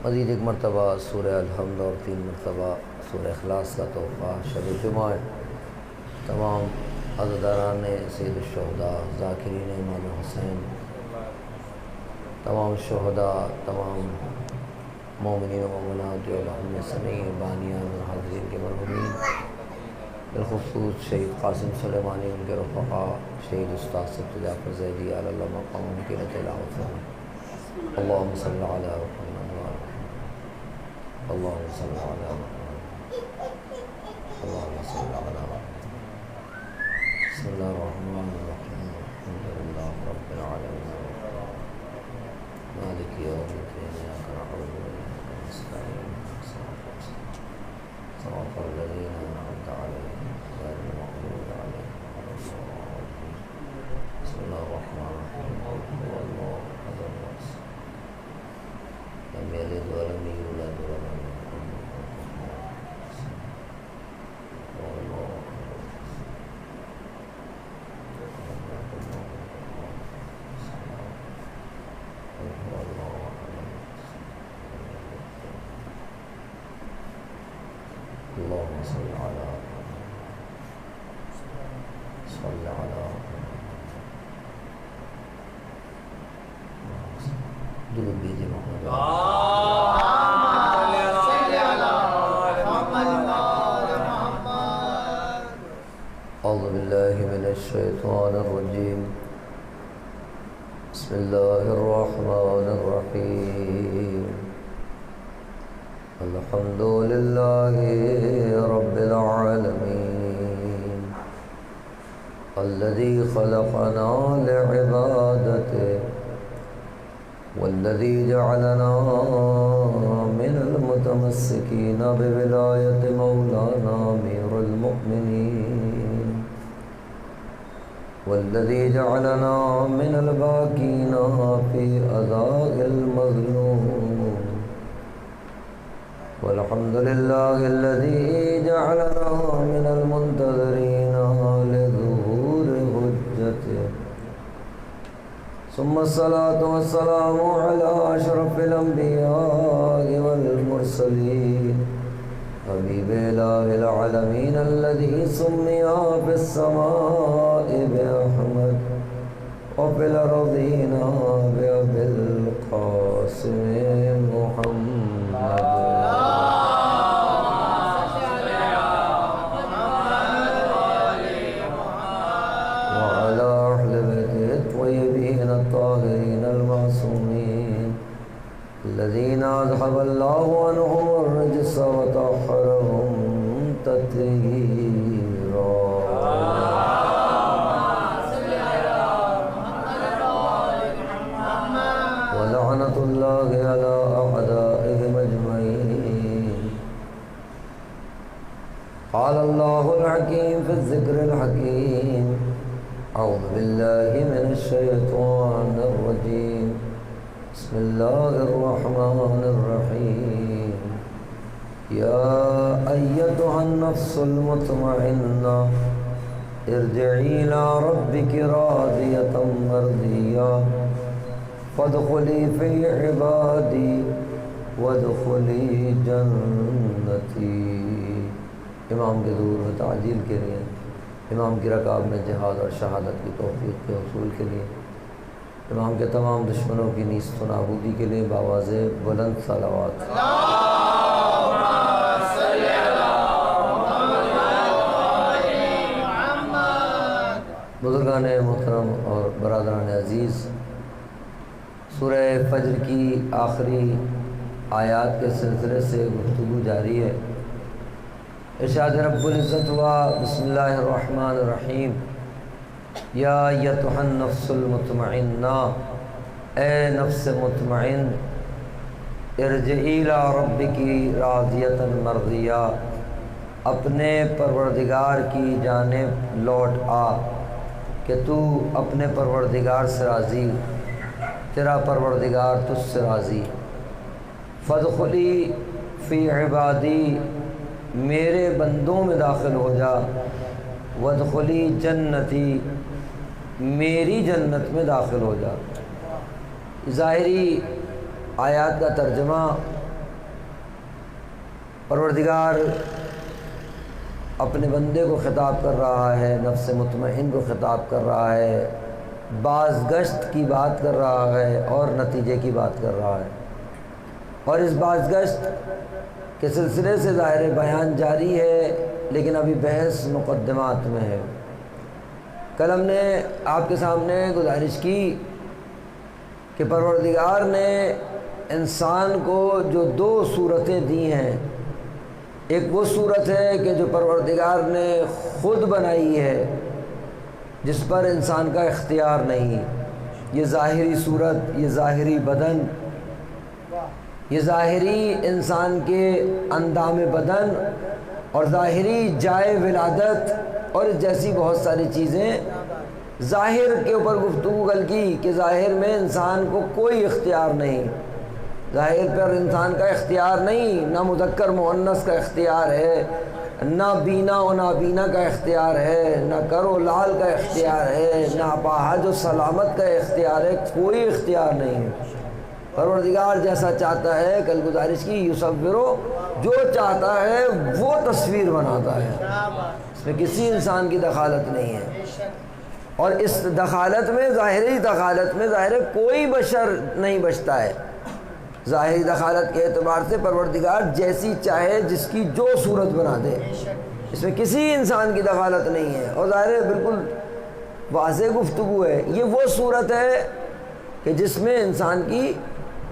مزید ایک مرتبہ سورہ الحمد اور 3 مرتبہ سورہ اخلاص کا تحفہ شب جمعہ تمام عزاداران سید الشہداء ذاکرین امام حسین، تمام شہداء، تمام مومنین و مومنات جو ہم میں سمیع بانیان اور حاضرین کے مرحومین، بالخصوص شہید قاسم سلیمانی، ان کے رفقا، شہید استاد سید جعفر زیدی علی اللہ مقام، ان کی تلاوت فرمائیں۔ اللہم صلی علی محمد اللہم صلی علی محمد اللہم صلی علی محمد۔ بسم اللہ الرحمن الرحیم، الحمد للہ رب العالمین، مالک یوم الدین، ایاک نعبد و ایاک نستعین، صراط الذین انعمت علیہم غیر المغضوب علیہم ولا الضالین۔ بسم اللہ الرحمن الرحیم، قل هو اللہ احد اللہ الصمد لم یلد ولم یولد ولم یکن له کفوا احد واللہ اللہم صلی علی صلی علی درود بیجئے محمد اعوذ باللہ من الشیطان الرجیم، بسم اللہ الرحمن الرحیم، الحمد للہ رب العالمین الذی خلقنا لعبادته والذی جعلنا من المتمسکین بولایت مولانا امیر المؤمنین والذی جعلنا من الباکین فی اداء المظلوم والحمد للہ الذی جعلنا من المنتظرین لظہور حجته ثم الصلاة والسلام على أشرف الأنبياء والمرسلين حبيب إله العالمين الذي سمي في السماء بأحمد وفي الأرضين بأبي القاسم محمد الطاهرين المعصومين الذين أذهب الله عنهم الرجس وطهرهم تطهيرا ولعنة الله على أعدائهم أجمعين۔ قال الله الحكيم في الذكر الحكيم، اعوذ باللہ من الشیطان الرجیم، بسم اللہ الرحمن الرحیم، یا ایتها النفس المطمئنہ ارجعی الی ربک راضیۃ مرضیہ فادخلی فی عبادی وادخلی جنتی۔ امام کے ظہور و تعجیل کے لیے، امام کی رکاب میں جہاد اور شہادت کی توفیق کے حصول کے لیے، امام کے تمام دشمنوں کی نیست و نابودی کے لیے بآواز بلند صلوات۔ بزرگان محترم اور برادران عزیز، سورہ فجر کی آخری آیات کے سلسلے سے گفتگو جاری ہے۔ ارشاد رب العزت ہوا، بسم اللہ الرحمن الرحیم، یا ایتھا النفس المطمئنہ، اے نفس مطمئن، ارجعی الی ربکی راضیۃ مرضیہ، اپنے پروردگار کی جانب لوٹ آ کہ تو اپنے پروردگار سے راضی، تیرا پروردگار تجھ سے راضی۔ فادخلی فی عبادی، میرے بندوں میں داخل ہو جا، وادخلی جنتی، میری جنت میں داخل ہو جا۔ ظاہری آیات کا ترجمہ پروردگار اپنے بندے کو خطاب کر رہا ہے، نفس مطمئن کو خطاب کر رہا ہے، بازگشت کی بات کر رہا ہے اور نتیجے کی بات کر رہا ہے، اور اس بازگشت کے سلسلے سے ظاہر بیان جاری ہے، لیکن ابھی بحث مقدمات میں ہے۔ کل ہم نے آپ کے سامنے گزارش کی کہ پروردگار نے انسان کو جو دو صورتیں دی ہیں، ایک وہ صورت ہے کہ جو پروردگار نے خود بنائی ہے، جس پر انسان کا اختیار نہیں، یہ ظاہری صورت، یہ ظاہری بدن، یہ ظاہری انسان کے اندام بدن اور ظاہری جائے ولادت اور اس جیسی بہت ساری چیزیں ظاہر کے اوپر گفتگو کل کی کہ ظاہر میں انسان کو کوئی اختیار نہیں، ظاہر پر انسان کا اختیار نہیں، نہ مذکر مؤنث کا اختیار ہے، نہ بینا و نابینا کا اختیار ہے، نہ کر و لال کا اختیار ہے، نہ اپاہج و سلامت کا اختیار ہے، کوئی اختیار نہیں ہے۔ پروردگار جیسا چاہتا ہے، کل گزارش کی، یصورو، جو چاہتا ہے وہ تصویر بناتا ہے، اس میں کسی انسان کی دخالت نہیں ہے، اور اس دخالت میں، ظاہری دخالت میں ظاہر کوئی بشر نہیں بچتا ہے۔ ظاہری دخالت کے اعتبار سے پروردگار جیسی چاہے جس کی جو صورت بنا دے، اس میں کسی انسان کی دخالت نہیں ہے، اور ظاہر بالکل واضح گفتگو ہے۔ یہ وہ صورت ہے کہ جس میں انسان کی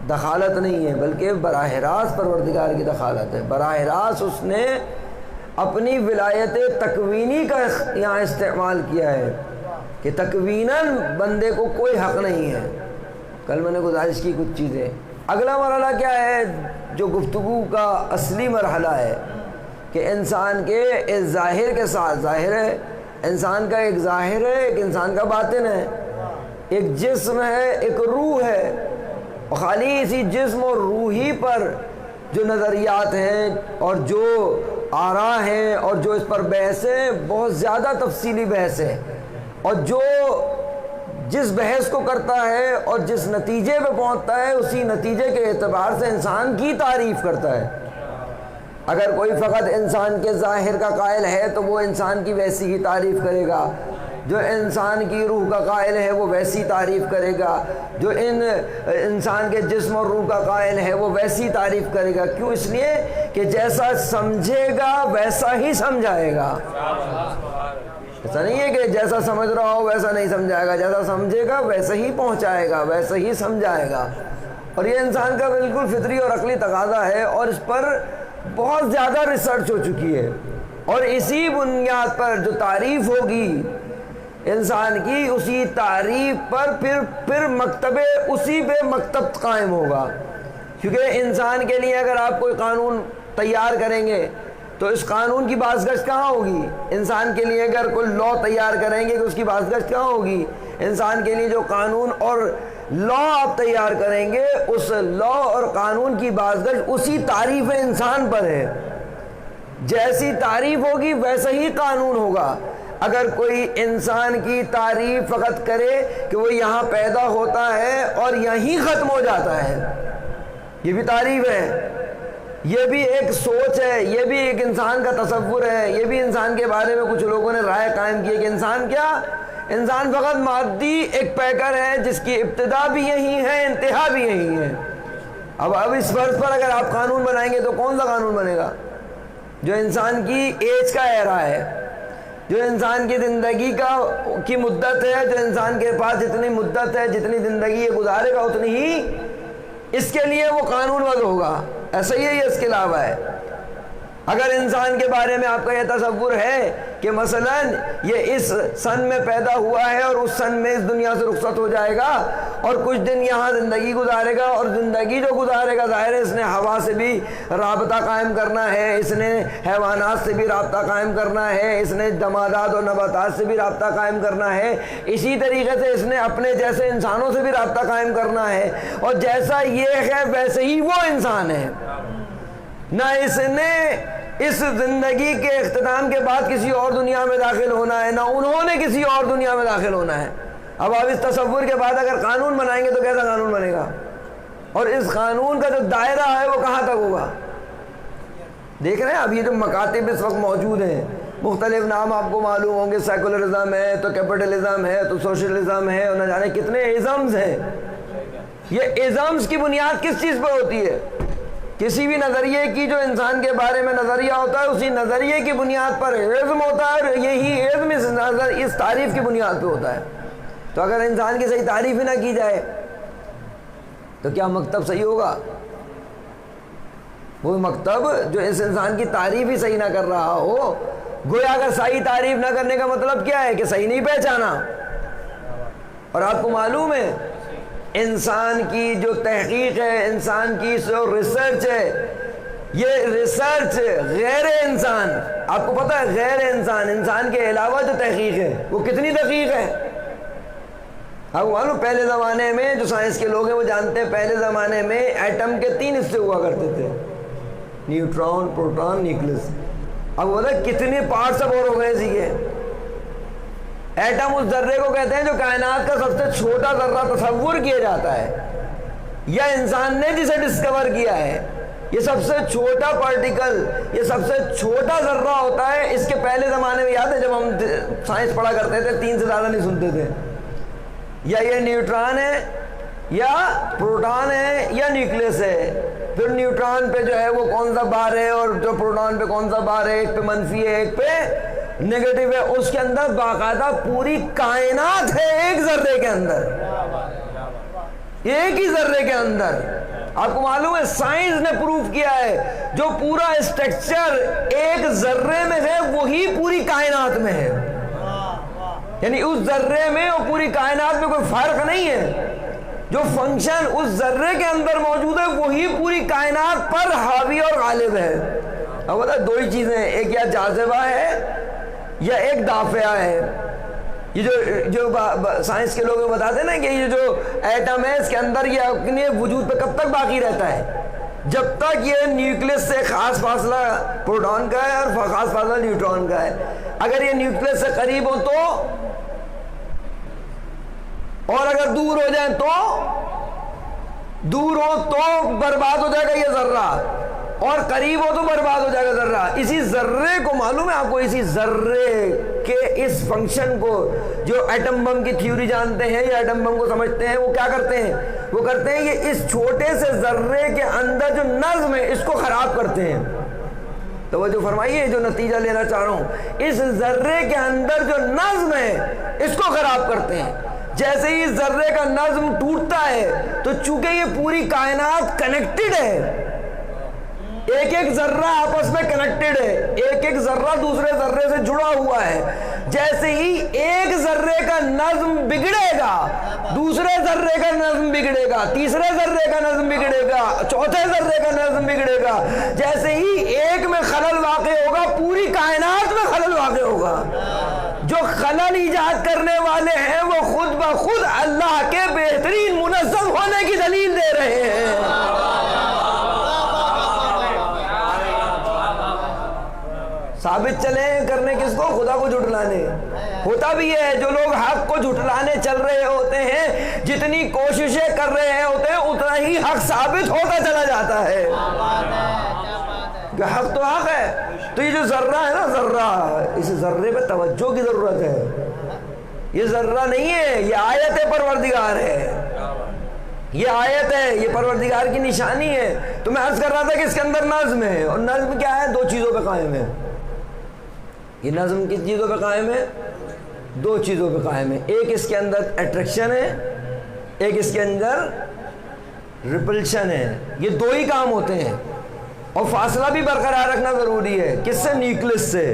دخالت نہیں ہے، بلکہ براہ راست پروردگار کی دخالت ہے، براہ راست اس نے اپنی ولایت تکوینی کا یہاں استعمال کیا ہے کہ تکویناً بندے کو کوئی حق نہیں ہے۔ کل میں نے گزارش کی کچھ چیزیں۔ اگلا مرحلہ کیا ہے جو گفتگو کا اصلی مرحلہ ہے کہ انسان کے اس ظاہر کے ساتھ، ظاہر ہے انسان کا ایک ظاہر ہے، ایک انسان کا باطن ہے، ایک جسم ہے، ایک روح ہے، اور خالی اسی جسم اور روحی پر جو نظریات ہیں اور جو آراء ہیں اور جو اس پر بحث ہے، بہت زیادہ تفصیلی بحث ہے، اور جو جس بحث کو کرتا ہے اور جس نتیجے پہ پہنچتا ہے، اسی نتیجے کے اعتبار سے انسان کی تعریف کرتا ہے۔ اگر کوئی فقط انسان کے ظاہر کا قائل ہے تو وہ انسان کی ویسی ہی تعریف کرے گا، جو انسان کی روح کا قائل ہے وہ ویسی تعریف کرے گا، جو انسان کے جسم اور روح کا قائل ہے وہ ویسی تعریف کرے گا۔ کیوں؟ اس لیے کہ جیسا سمجھے گا ویسا ہی سمجھائے گا۔ ایسا نہیں ہے کہ جیسا سمجھ رہا ہو ویسا نہیں سمجھائے گا، جیسا سمجھے گا ویسا ہی پہنچائے گا، ویسا ہی سمجھائے گا، اور یہ انسان کا بالکل فطری اور عقلی تقاضا ہے، اور اس پر بہت زیادہ ریسرچ ہو چکی ہے، اور اسی بنیاد پر جو تعریف ہوگی انسان کی، اسی تعریف پر پھر اسی پہ مکتب قائم ہوگا۔ کیونکہ انسان کے لیے اگر آپ کوئی قانون تیار کریں گے تو اس قانون کی بازگشت کہاں ہوگی؟ انسان کے لیے اگر کوئی لا تیار کریں گے تو اس کی بازگشت کہاں ہوگی؟ انسان کے لیے جو قانون اور لا آپ تیار کریں گے، اس لا اور قانون کی بازگشت اسی تعریف انسان پر ہے۔ جیسی تعریف ہوگی ویسا ہی قانون ہوگا۔ اگر کوئی انسان کی تعریف فقط کرے کہ وہ یہاں پیدا ہوتا ہے اور یہیں ختم ہو جاتا ہے، یہ بھی تعریف ہے، یہ بھی ایک سوچ ہے، یہ بھی ایک انسان کا تصور ہے، یہ بھی انسان کے بارے میں کچھ لوگوں نے رائے قائم کی ہے کہ انسان کیا؟ انسان فقط مادی ایک پیکر ہے جس کی ابتدا بھی یہی ہے، انتہا بھی یہی ہے۔ اب اس فرض پر اگر آپ قانون بنائیں گے تو کون سا قانون بنے گا؟ جو انسان کی ایج کا اعرا ہے، جو انسان کی زندگی کی مدت ہے، جو انسان کے پاس جتنی مدت ہے، جتنی زندگی یہ گزارے گا اتنی ہی اس کے لیے وہ قانون وضع ہوگا۔ ایسا ہی ہے، یہ اس کے علاوہ ہے۔ اگر انسان کے بارے میں آپ کا یہ تصور ہے کہ مثلا یہ اس سن میں پیدا ہوا ہے اور اس سن میں اس دنیا سے رخصت ہو جائے گا اور کچھ دن یہاں زندگی گزارے گا، اور زندگی جو گزارے گا ظاہر ہے اس نے ہوا سے بھی رابطہ قائم کرنا ہے، اس نے حیوانات سے بھی رابطہ قائم کرنا ہے، اس نے جمادات اور نباتات سے بھی رابطہ قائم کرنا ہے، اسی طریقے سے اس نے اپنے جیسے انسانوں سے بھی رابطہ قائم کرنا ہے، اور جیسا یہ ہے ویسے ہی وہ انسان ہے۔ نہ اس نے اس زندگی کے اختتام کے بعد کسی اور دنیا میں داخل ہونا ہے، نہ انہوں نے کسی اور دنیا میں داخل ہونا ہے۔ اب آپ اس تصور کے بعد اگر قانون بنائیں گے تو کیسا قانون بنے گا؟ اور اس قانون کا جو دائرہ ہے وہ کہاں تک ہوگا؟ دیکھ رہے ہیں اب یہ جو مکاتب اس وقت موجود ہیں، مختلف نام آپ کو معلوم ہوں گے، سیکولرزم ہے تو کیپٹلزم ہے تو سوشلزم ہے اور نہ جانے کتنے ازمز ہیں۔ یہ ازمز کی بنیاد کس چیز پر ہوتی ہے؟ کسی بھی نظریے کی جو انسان کے بارے میں نظریہ ہوتا ہے اسی نظریے کی بنیاد پر علم ہوتا ہے، اور یہی علم اس تعریف کی بنیاد پہ ہوتا ہے۔ تو اگر انسان کی صحیح تعریف ہی نہ کی جائے تو کیا مکتب صحیح ہوگا؟ وہ مکتب جو اس انسان کی تعریف ہی صحیح نہ کر رہا ہو، گویا اگر صحیح تعریف نہ کرنے کا مطلب کیا ہے کہ صحیح نہیں پہچانا۔ اور آپ کو معلوم ہے انسان کی جو تحقیق ہے، انسان کی جو ریسرچ ہے، یہ ریسرچ غیر انسان، آپ کو پتہ ہے غیر انسان، انسان کے علاوہ جو تحقیق ہے وہ کتنی دقیق ہے؟ آپ کو معلوم پہلے زمانے میں جو سائنس کے لوگ ہیں وہ جانتے ہیں پہلے زمانے میں ایٹم کے 3 حصے ہوا کرتے تھے، نیوٹران، پروٹون، نیوکلس۔ اب وہ کتنے پارٹس اب اور ہو گئے اسی کے۔ ایٹم اس ذرے کو کہتے ہیں جو کائنات کا سب سے چھوٹا ذرہ تصور کیا جاتا ہے، یا انسان نے جسے ڈسکور کیا ہے، یہ سب سے چھوٹا پارٹیکل، یہ سب سے چھوٹا ذرہ ہوتا ہے۔ اس کے پہلے زمانے میں یاد ہے جب ہم سائنس پڑھا کرتے تھے 3 سے زیادہ نہیں سنتے تھے، یا یہ نیوٹران ہے یا پروٹون ہے یا نیوکلس ہے۔ پھر نیوٹران پہ جو ہے وہ کون سا بار ہے اور جو پروٹون پہ کون سا بار ہے، ایک پہ منفی ہے ایک پہ نیگیٹو ہے۔ اس کے اندر باقاعدہ پوری کائنات ہے ایک ذرے کے اندر، ایک ہی ذرے کے اندر۔ آپ کو معلوم ہے سائنس نے پروف کیا ہے جو پورا اسٹرکچر ایک ذرے میں ہے وہی پوری کائنات میں ہے، یعنی اس ذرے میں اور پوری کائنات میں کوئی فرق نہیں ہے۔ جو فنکشن اس ذرے کے اندر موجود ہے وہی پوری کائنات پر حاوی اور غالب ہے۔ اب بتا 2 ہی چیزیں، ایک یا جاذبہ ہے یا ایک دافعہ ہے۔ یہ جو سائنس کے لوگ بتاتے ہیں نا کہ یہ جو ایٹم ہے اس کے اندر یہ اپنے وجود پہ کب تک باقی رہتا ہے؟ جب تک یہ نیوکلس سے خاص فاصلہ پروٹون کا ہے اور خاص فاصلہ نیوٹران کا ہے۔ اگر یہ نیوکلس سے قریب ہو تو، اور اگر دور ہو جائیں تو، دور ہو تو برباد ہو جائے گا یہ ذرہ، اور قریب ہو تو برباد ہو جائے گا ذرہ۔ اسی ذرے کو معلوم ہے آپ کو، اسی ذرے کے اس فنکشن کو جو ایٹم بم کی تھیوری جانتے ہیں یا ایٹم بم کو سمجھتے ہیں، وہ کیا کرتے ہیں؟ وہ کرتے ہیں کہ اس چھوٹے سے ذرے کے اندر جو نظم ہے اس کو خراب کرتے ہیں۔ توجہ فرمائیے جو نتیجہ لینا چاہ رہا ہوں، اس ذرے کے اندر جو نظم ہے اس کو خراب کرتے ہیں۔ جیسے ہی ذرے کا نظم ٹوٹتا ہے تو چونکہ یہ پوری کائنات کنیکٹڈ ہے، ایک ایک ذرہ آپس میں کنیکٹڈ ہے، ایک ایک ذرہ دوسرے ذرے سے جڑا ہوا ہے، جیسے ہی ایک ذرے کا نظم بگڑے گا دوسرے ذرے کا نظم بگڑے گا، تیسرے ذرے کا نظم بگڑے گا، چوتھے ذرے کا نظم بگڑے گا۔ جیسے ہی ایک میں خلل واقع ہوگا پوری کائنات میں خلل واقع ہوگا۔ جو خلل ایجاد کرنے والے ہیں وہ خود بخود اللہ کے بہترین منظم ہونے کی دلیل دے رہے ہیں۔ ثابت چلے کرنے کس کو؟ خدا کو جھٹلانے۔ ہوتا بھی ہے جو لوگ حق کو جھٹلانے چل رہے ہوتے ہیں، جتنی کوششیں کر رہے ہوتے ہیں اتنا ہی حق ثابت ہوتا چلا جاتا ہے کہ حق تو حق ہے۔ تو یہ جو ذرہ ہے نا، ذرہ، اس ذرے پہ توجہ کی ضرورت ہے۔ یہ ذرہ نہیں ہے، یہ آیت پروردگار ہے، یہ آیت ہے، یہ پروردگار کی نشانی ہے۔ تو میں عرض کر رہا تھا کہ اس کے اندر نظم ہے، اور نظم کیا ہے؟ 2 چیزوں پہ قائم ہے۔ یہ نظم کس چیزوں پہ قائم ہے؟ 2 چیزوں پہ قائم ہے۔ ایک اس کے اندر اٹریکشن ہے، ایک اس کے اندر ریپلشن ہے۔ یہ 2 ہی کام ہوتے ہیں، اور فاصلہ بھی برقرار رکھنا ضروری ہے۔ کس سے؟ نیوکلس سے۔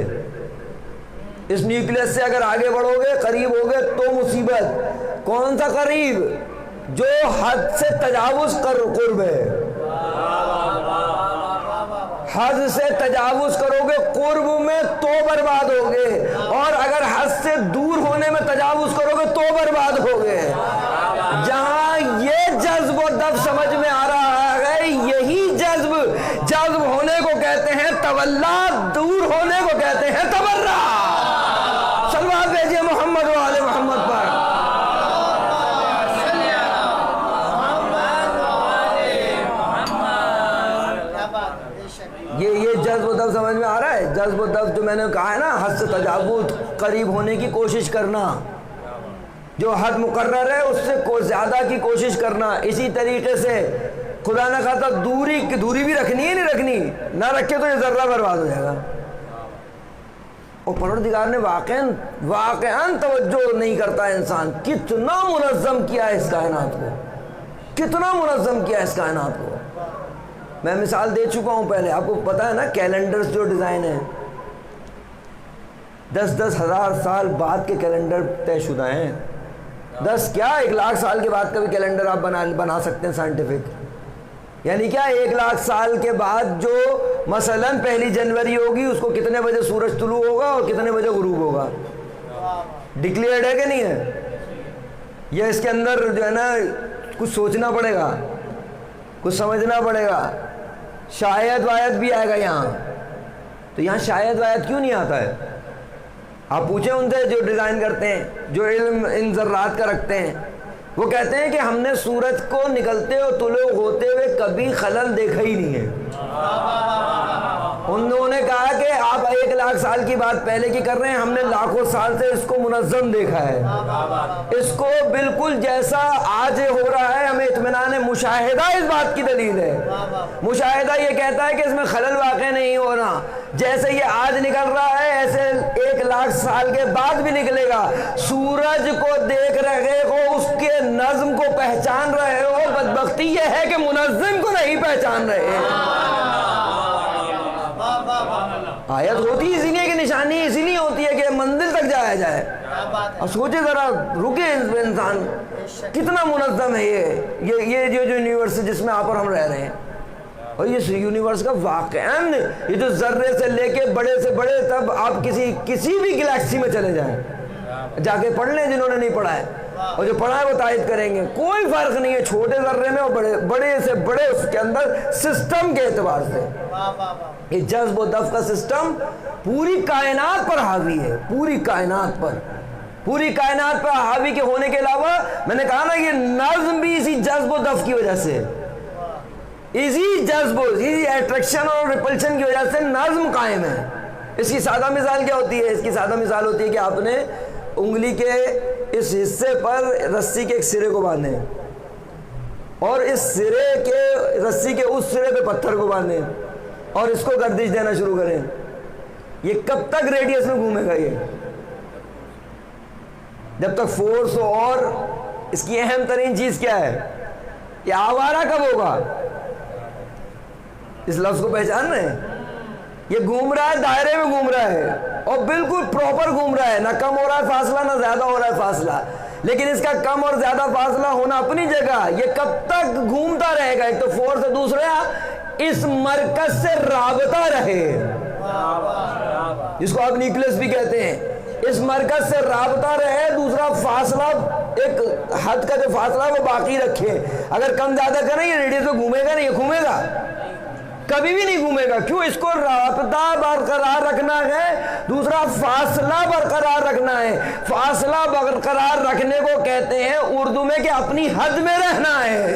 اس نیوکلس سے اگر آگے بڑھو گے، قریب ہوگے تو مصیبت۔ کون سا قریب؟ جو حد سے تجاوز کر قرب ہے۔ حد سے تجاوز کرو گے قرب میں تو برباد ہوگے، اور اگر حد سے دور ہونے میں تجاوز کرو گے تو برباد ہوگے۔ جہاں یہ جذب و دب سمجھ میں آ رہا ہے، یہی جذب ہونے کو کہتے ہیں تولا، دور ہونے کو کہتے ہیں تبرہ۔ صلوات بھیجیے محمد و آل محمد پر۔ یہ جذب و جذب و دفع جو میں نے کہا ہے نا، حد سے تجاوز، قریب ہونے کی کوشش کرنا، جو حد مقرر ہے اس سے زیادہ کی کوشش کرنا. اسی طریقے سے خدا نہ خواستہ دوری بھی رکھنی ہے، نہیں رکھنی، نہ رکھے تو یہ ذرہ برباد ہو جائے گا. اور پروردگار نے واقعاً توجہ نہیں کرتا انسان. کتنا منظم کیا ہے اس کائنات کو، کتنا منظم کیا ہے اس کائنات کو. میں مثال دے چکا ہوں پہلے، آپ کو پتا ہے نا کیلنڈرز جو ڈیزائن ہیں 10,000 سال بعد کے کیلنڈر طے شدہ ہیں. 10 کیا 1,00,000 سال کے بعد کا بھی کیلنڈر آپ بنا سکتے ہیں سائنٹیفک. یعنی کیا 1,00,000 سال کے بعد جو مثلاً 1 جنوری ہوگی اس کو کتنے بجے سورج طلوع ہوگا اور کتنے بجے غروب ہوگا، ڈکلیئرڈ ہے کہ نہیں ہے؟ یہ اس کے اندر جو ہے نا کچھ سوچنا پڑے گا، کچھ سمجھنا پڑے گا. شاید واید بھی آئے گا یہاں. تو یہاں شاید واید کیوں نہیں آتا ہے؟ آپ پوچھیں ان سے جو ڈیزائن کرتے ہیں، جو علم ان ذرات کا رکھتے ہیں. وہ کہتے ہیں کہ ہم نے سورج کو نکلتے اور طلوع ہوتے ہوئے کبھی خلل دیکھا ہی نہیں ہے. انہوں نے کہا کہ آپ 1,00,000 سال کی بات پہلے کی کر رہے ہیں، ہم نے لاکھوں سال سے اس کو منظم دیکھا ہے. اس کو بالکل جیسا آج ہو رہا ہے ہمیں اطمینان مشاہدہ اس بات کی دلیل ہے. مشاہدہ یہ کہتا ہے کہ اس میں خلل واقع نہیں ہو رہا. جیسے یہ آج نکل رہا ہے ایسے 1,00,000 سال کے بعد بھی نکلے گا. سورج کو دیکھ رہے ہو، اس کے نظم کو پہچان رہے ہو، بدبختی یہ ہے کہ منظم کو نہیں پہچان رہے. آیت ہوتی اسی لیے کہ نشانی اسی لیے ہوتی ہے کہ منزل تک جایا جائے. اب سوچے ذرا، رکے انسان کتنا منظم ہے یہ جو یونیورس جس میں آپ اور ہم رہ رہے ہیں. اور اس یونیورس کا واقعاً یہ جو ذرے سے لے کے بڑے سے بڑے، تب آپ کسی بھی گلیکسی میں چلے جائیں، جا کے پڑھ لیں جنہوں نے نہیں پڑھا ہے، اور جو پڑھا ہے وہ تائید کریں گے. کوئی فرق نہیں ہے چھوٹے ذرے میں اور بڑے سے بڑے اس کے اندر سسٹم کے اعتبار سے. یہ جذب و دفع کا سسٹم پوری کائنات پر حاوی ہے، پوری کائنات پر حاوی کے ہونے کے علاوہ میں نے کہا نا یہ نظم بھی اسی جذب و دفع کی وجہ سے، اسی جذب اسی اٹریکشن اور ریپلشن کی وجہ سے نظم قائم ہے. اس کی سادہ مثال کیا ہوتی ہے؟ اس کی سادہ مثال ہوتی ہے کہ آپ نے انگلی کے اس حصے پر رسی کے ایک سرے کو باندھیں اور اس سرے کے رسی کے اس سرے پہ پتھر کو باندھیں اور اس کو گردش دینا شروع کریں. یہ کب تک ریڈیس میں گھومے گا؟ یہ جب تک فورس ہو. اور اس کی اہم ترین چیز کیا ہے؟ یہ آوارہ کب ہوگا؟ اس لفظ کو پہچان رہے ہیں؟ یہ گھوم رہا ہے، دائرے میں گھوم رہا ہے اور بالکل پراپر گھوم رہا ہے، نہ کم ہو رہا ہے فاصلہ نہ زیادہ ہو رہا ہے فاصلہ. لیکن اس کا کم اور زیادہ فاصلہ ہونا اپنی جگہ، یہ کب تک گھومتا رہے گا؟ ایک تو فورس ہے، دوسرا اس مرکز سے رابطہ رہے، جس کو آپ نیوکلس بھی کہتے ہیں. اس مرکز سے رابطہ رہے. دوسرا فاصلہ، ایک حد کا جو فاصلہ وہ باقی رکھے. اگر کم زیادہ کریں یہ ریڈیس میں گھومے گا نہیں، یہ گھومے گا کبھی بھی نہیں گھومے گا. کیوں؟ اس کو رابطہ برقرار رکھنا ہے. دوسرا فاصلہ برقرار رکھنا ہے. فاصلہ برقرار رکھنے کو کہتے ہیں اردو میں کہ اپنی حد میں رہنا ہے.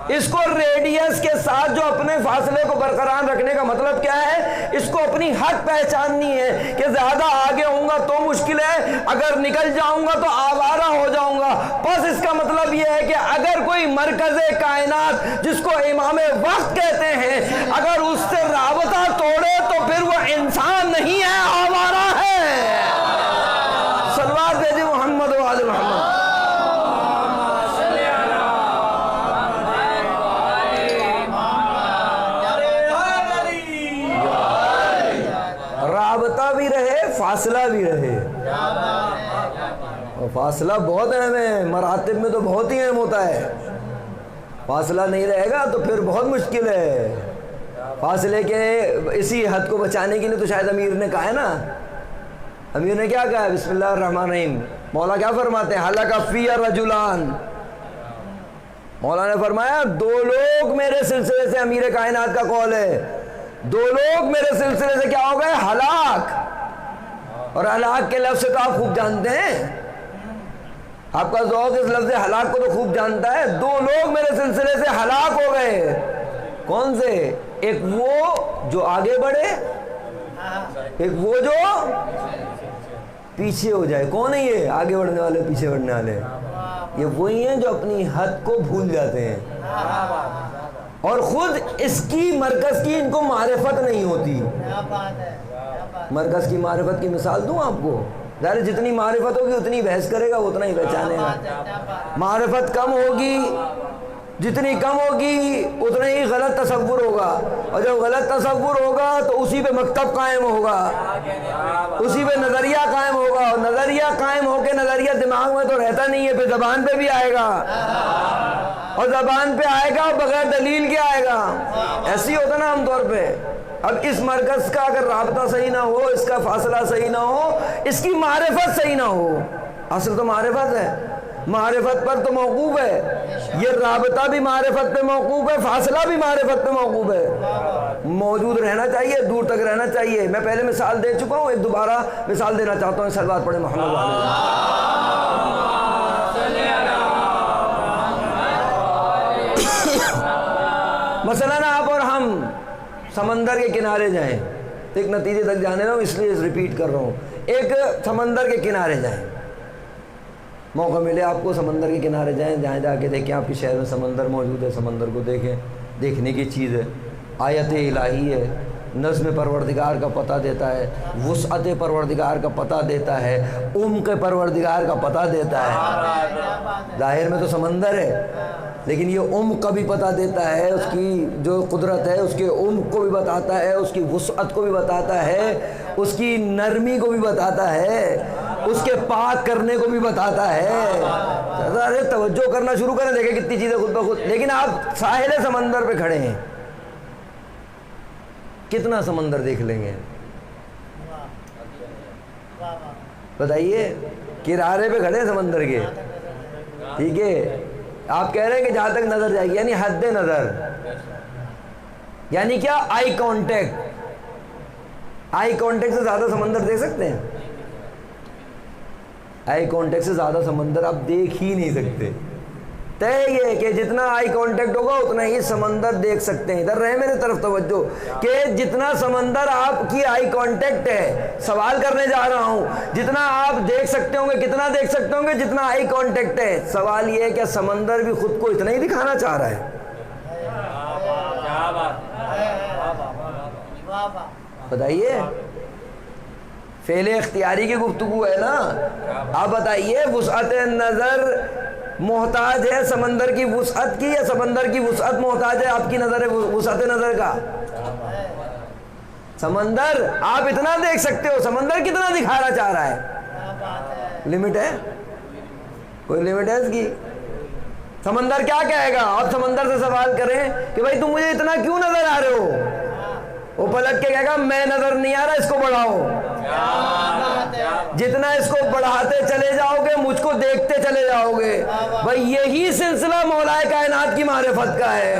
اس کو ریڈیس کے ساتھ جو اپنے فاصلے کو برقرار رکھنے کا مطلب کیا ہے؟ اس کو اپنی حد پہچاننی ہے کہ زیادہ آگے ہوں گا تو مشکل ہے، اگر نکل جاؤں گا تو آوارہ ہو جاؤں گا. بس اس کا مطلب یہ ہے کہ اگر کوئی مرکز کائنات جس کو امام وقت کہتے ہیں اگر اس سے رابطہ توڑے تو پھر وہ انسان نہیں ہے، آوارہ ہے. صلوات بھیجیں محمد و آل محمد. رابطہ بھی رہے، فاصلہ بھی رہے. اور فاصلہ بہت اہم ہے، مراتب میں تو بہت ہی اہم ہوتا ہے. فاصلہ نہیں رہے گا تو پھر بہت مشکل ہے. فاصلے کے اسی حد کو بچانے کے لیے تو شاید امیر نے کہا ہے نا. امیر نے کیا کہا؟ بسم اللہ الرحمن الرحیم. مولا کیا فرماتے ہیں؟ حلق فی رجلان. مولا نے فرمایا 2 لوگ میرے سلسلے سے، امیر کائنات کا قول ہے، 2 لوگ میرے سلسلے سے کیا ہو گئے؟ ہلاک. اور ہلاک کے لفظ سے تو آپ خوب جانتے ہیں، آپ کا ذوق اس لفظ ہلاک کو تو خوب جانتا ہے. 2 لوگ میرے سلسلے سے ہلاک ہو گئے. کون سے؟ ایک وہ جو آگے بڑھے، ایک وہ جو پیچھے ہو جائے۔ کون ہے یہ آگے بڑھنے والے پیچھے بڑھنے والے؟ یہ وہی ہیں جو اپنی حد کو بھول جاتے ہیں اور خود اس کی مرکز کی ان کو معرفت نہیں ہوتی۔ مرکز کی معرفت کی مثال دوں آپ کو؟ ظاہر جتنی معرفت ہوگی اتنی بحث کرے گا، اتنا ہی پہچانے گا۔ معرفت کم ہوگی، جتنی کم ہوگی اتنا ہی غلط تصور ہوگا، اور جب غلط تصور ہوگا تو اسی پہ مکتب قائم ہوگا، اسی پہ نظریہ قائم ہوگا، اور نظریہ قائم ہو کے نظریہ دماغ میں تو رہتا نہیں ہے، پھر زبان پہ بھی آئے گا، اور زبان پہ آئے گا بغیر دلیل کے آئے گا۔ ایسی ہوتا نا عام طور پہ۔ اب اس مرکز کا اگر رابطہ صحیح نہ ہو، اس کا فاصلہ صحیح نہ ہو، اس کی معرفت صحیح نہ ہو، اصل تو معرفت ہے، معرفت پر تو موقوف ہے، یہ رابطہ بھی معرفت پہ موقوف ہے، فاصلہ بھی معرفت پہ موقوف ہے، موجود رہنا چاہیے، دور تک رہنا چاہیے۔ میں پہلے مثال دے چکا ہوں، ایک دوبارہ مثال دینا چاہتا ہوں، صلوات پڑھیں محمد مثلاً آپ اور ہم سمندر کے کنارے جائیں، ایک نتیجے تک جانے رہا ہوں اس لیے ریپیٹ کر رہا ہوں، ایک سمندر کے کنارے جائیں، موقع ملے آپ کو سمندر کے کنارے جائیں، جہاں جا کے دیکھیں آپ کے شہر میں سمندر موجود ہے، سمندر کو دیکھیں، دیکھنے کی چیز ہے، آیت الہی ہے، نظم پروردگار کا پتہ دیتا ہے، وسعت پروردگار کا پتہ دیتا ہے، عمق پروردگار کا پتہ دیتا ہے۔ ظاہر میں تو سمندر ہے لیکن یہ عمق کا بھی پتہ دیتا ہے، اس کی جو قدرت ہے اس کے عمق کو بھی بتاتا ہے، اس کی وسعت کو بھی بتاتا ہے، اس کی نرمی کو بھی بتاتا ہے، اس کے پاک کرنے کو بھی بتاتا ہے۔ ارے توجہ کرنا شروع کریں، دیکھیں کتنی چیزیں خود بخود۔ لیکن آپ ساحل سمندر پہ کھڑے ہیں، کتنا سمندر دیکھ لیں گے بتائیے؟ کنارے پہ کھڑے ہیں سمندر کے، ٹھیک ہے، آپ کہہ رہے ہیں کہ جہاں تک نظر جائے گی، یعنی حد نظر، یعنی کیا؟ Eye contact. آئی کانٹیکٹ سے زیادہ سمندر دیکھ سکتے ہیں؟ آئی کانٹیکٹ سے زیادہ سمندر آپ دیکھ ہی نہیں سکتے۔ طے یہ کہ جتنا آئی کانٹیکٹ ہوگا اتنا ہی سمندر دیکھ سکتے ہیں۔ ادھر رہے میرے طرف توجہ، کہ جتنا سمندر آپ کی آئی کانٹیکٹ ہے، سوال کرنے جا رہا ہوں، جتنا آپ دیکھ سکتے ہوں گے، کتنا دیکھ سکتے ہوں گے؟ جتنا آئی کانٹیکٹ ہے۔ سوال یہ ہے کہ سمندر بھی خود کو اتنا ہی دکھانا چاہ رہا ہے؟ بتائیے، فعل اختیاری کی گفتگو ہے نا۔ آپ بتائیے، وسعت نظر محتاج ہے سمندر کی وسعت کی، یا سمندر کی وسعت محتاج ہے آپ کی نظر وسعت نظر کا؟ سمندر آپ اتنا دیکھ سکتے ہو، سمندر کتنا دکھانا چاہ رہا ہے؟ لمٹ ہے؟ کوئی لمٹ ہے اس کی؟ سمندر کیا کہے گا؟ آپ سمندر سے سوال کریں کہ بھائی تم مجھے اتنا کیوں نظر آ رہے ہو، وہ پلٹ کے کہے گا میں نظر نہیں آ رہا، اس کو بڑھاؤ۔ جتنا اس کو بڑھاتے چلے جاؤ گے مجھ کو دیکھتے چلے جاؤ گے۔ بھائی یہی سلسلہ مولا کائنات کی معرفت کا ہے،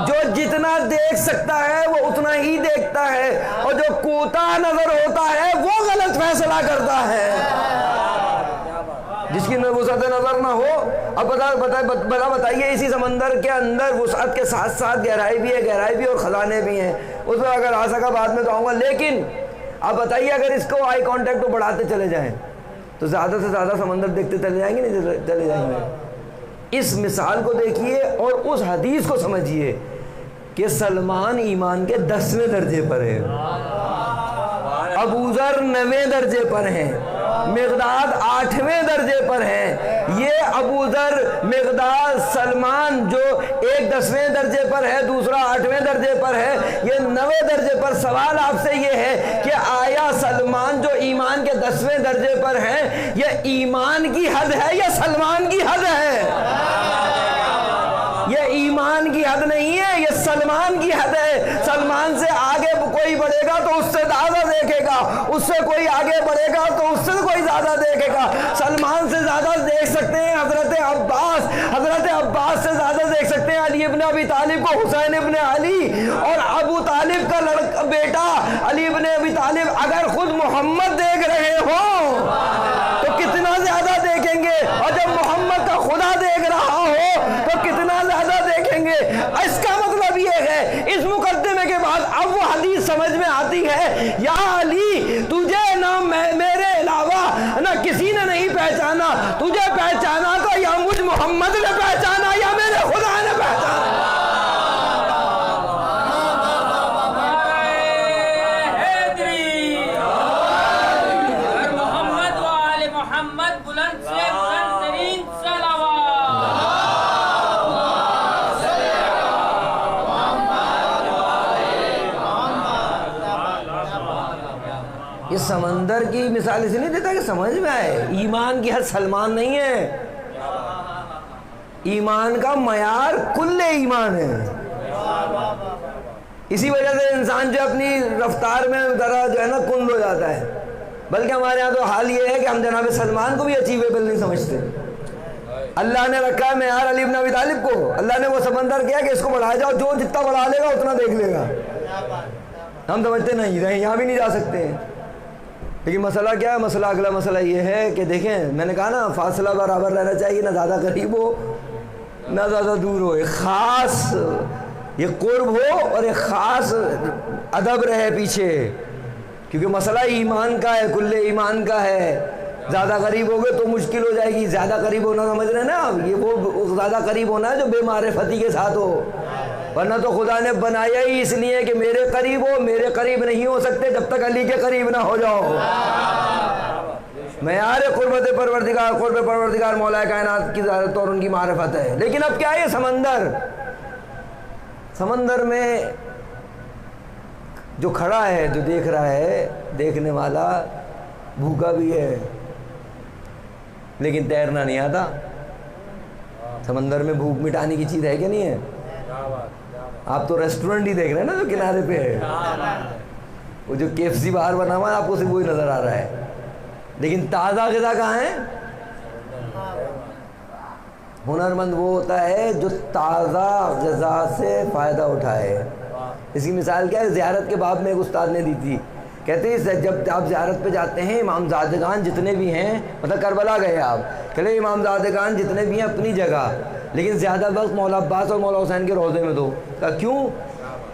جو جتنا دیکھ سکتا ہے وہ اتنا ہی دیکھتا ہے، اور جو کوتاہ نظر ہوتا ہے وہ غلط فیصلہ کرتا ہے۔ جس کی وسعت نظر نہ ہو، اب بتائیے اسی سمندر کے اندر وسعت کے ساتھ ساتھ گہرائی بھی ہے، گہرائی بھی اور خزانے بھی ہیں، اس میں اگر آ سکا بعد میں تو آؤں گا۔ لیکن آپ بتائیے اگر اس کو آئی کانٹیکٹ کو بڑھاتے چلے جائیں تو زیادہ سے زیادہ سمندر دیکھتے چلے جائیں گے، نہیں چلے جائیں گے؟ اس مثال کو دیکھیے اور اس حدیث کو سمجھیے کہ سلمان ایمان کے 10ویں درجے پر ہے، ابوذر 9ویں درجے پر ہیں، مقداد 8ویں درجے پر ہیں۔ یہ ابوذر، مقداد، سلمان جو ایک 10ویں درجے پر ہے، دوسرا 8ویں درجے پر ہے، یہ 9ویں درجے پر۔ سوال آپ سے یہ ہے کہ آیا سلمان جو ایمان کے 10ویں درجے پر ہیں یہ ایمان کی حد ہے یا سلمان کی حد ہے؟ یہ ایمان کی حد نہیں ہے، یہ سلمان کی حد ہے۔ سلمان سے آگے کوئی بڑھے گا تو اس سے زیادہ دیکھے گا، اس سے کوئی آگے بڑھے گا تو اس سے کوئی زیادہ دیکھے گا۔ سلمان سے زیادہ دیکھ سکتے ہیں حضرت عباس، حضرت عباس سے زیادہ دیکھ سکتے ہیں علی ابن ابی طالب کو، حسین ابن علی اور ابو طالب کا بیٹا علی ابن ابی طالب اگر خود محمد دیکھ رہے ہوں تو کتنا زیادہ دیکھیں گے۔ اور جب جب محمد کا خدا دیکھ رہا ہو تو کتنا زیادہ دیکھیں گے. اس کا مطلب یہ ہے اس مقدمے کے بعد اب وہ حدیث سمجھ میں آتی ہے. یا علی تجھے نہ میرے علاوہ نہ کسی نے نہیں پہچانا, تجھے پہچانا تو یا مجھ محمد نے پہچانا یا میرے خدا نے پہچانا. یہ سمندر کی مثال اسے نہیں دیتا کہ سمجھ میں آئے. ایمان کی حد سلمان نہیں ہے, ایمان کا معیار کل ایمان ہے. اسی وجہ سے انسان جو اپنی رفتار میں ذرا جو ہے نا کند ہو جاتا ہے. بلکہ ہمارے ہاں تو حال یہ ہے کہ ہم جناب سلمان کو بھی اچیویبل نہیں سمجھتے. اللہ نے رکھا ہے معیار علی بن ابی طالب کو. اللہ نے وہ سمندر کیا کہ اس کو بڑھا جاؤ, جو جتنا بڑھا لے گا اتنا دیکھ لے گا. ہم سمجھتے نہیں رہے, یہاں بھی نہیں جا سکتے ہیں. لیکن مسئلہ کیا ہے؟ مسئلہ اگلا مسئلہ یہ ہے کہ دیکھیں میں نے کہا نا فاصلہ برابر رہنا چاہیے, نہ زیادہ قریب ہو نہ زیادہ دور ہو. ایک خاص یہ قرب ہو اور ایک خاص ادب رہے پیچھے, کیونکہ مسئلہ ایمان کا ہے, کل ایمان کا ہے. زیادہ قریب ہو گئے تو مشکل ہو جائے گی. زیادہ قریب ہونا سمجھ رہے ہیں نا آپ, یہ وہ زیادہ قریب ہونا ہے جو بے معرفتی کے ساتھ ہو. ورنہ تو خدا نے بنایا ہی اس لیے کہ میرے قریب ہو. میرے قریب نہیں ہو سکتے جب تک علی کے قریب نہ ہو جاؤ. معیار قربت پروردگار, قرب پروردگار مولا کائنات کی ذات اور ان کی معرفت ہے. لیکن اب کیا ہے سمندر میں جو کھڑا ہے, جو دیکھ رہا ہے, دیکھنے والا بھوکا بھی ہے لیکن تیرنا نہیں آتا. سمندر میں بھوک مٹانے کی چیز ہے کہ نہیں ہے؟ آپ تو ریسٹورنٹ ہی دیکھ رہے ہیں نا جو کنارے پہ ہے, وہ جو KFC باہر بنا ہوا ہے آپ کو صرف وہی نظر آ رہا ہے. لیکن تازہ غذا کہاں ہے؟ ہنرمند وہ ہوتا ہے جو تازہ غذا سے فائدہ اٹھائے. اس کی مثال کیا ہے؟ زیارت کے باب میں ایک استاد نے دی تھی. کہتے ہیں جب آپ زیارت پہ جاتے ہیں, امام زادگان جتنے بھی ہیں, مطلب کربلا گئے آپ, کہتے امام زادگان جتنے بھی ہیں اپنی جگہ, لیکن زیادہ وقت مولا عباس اور مولا حسین کے روضے میں دو. کہا کیوں؟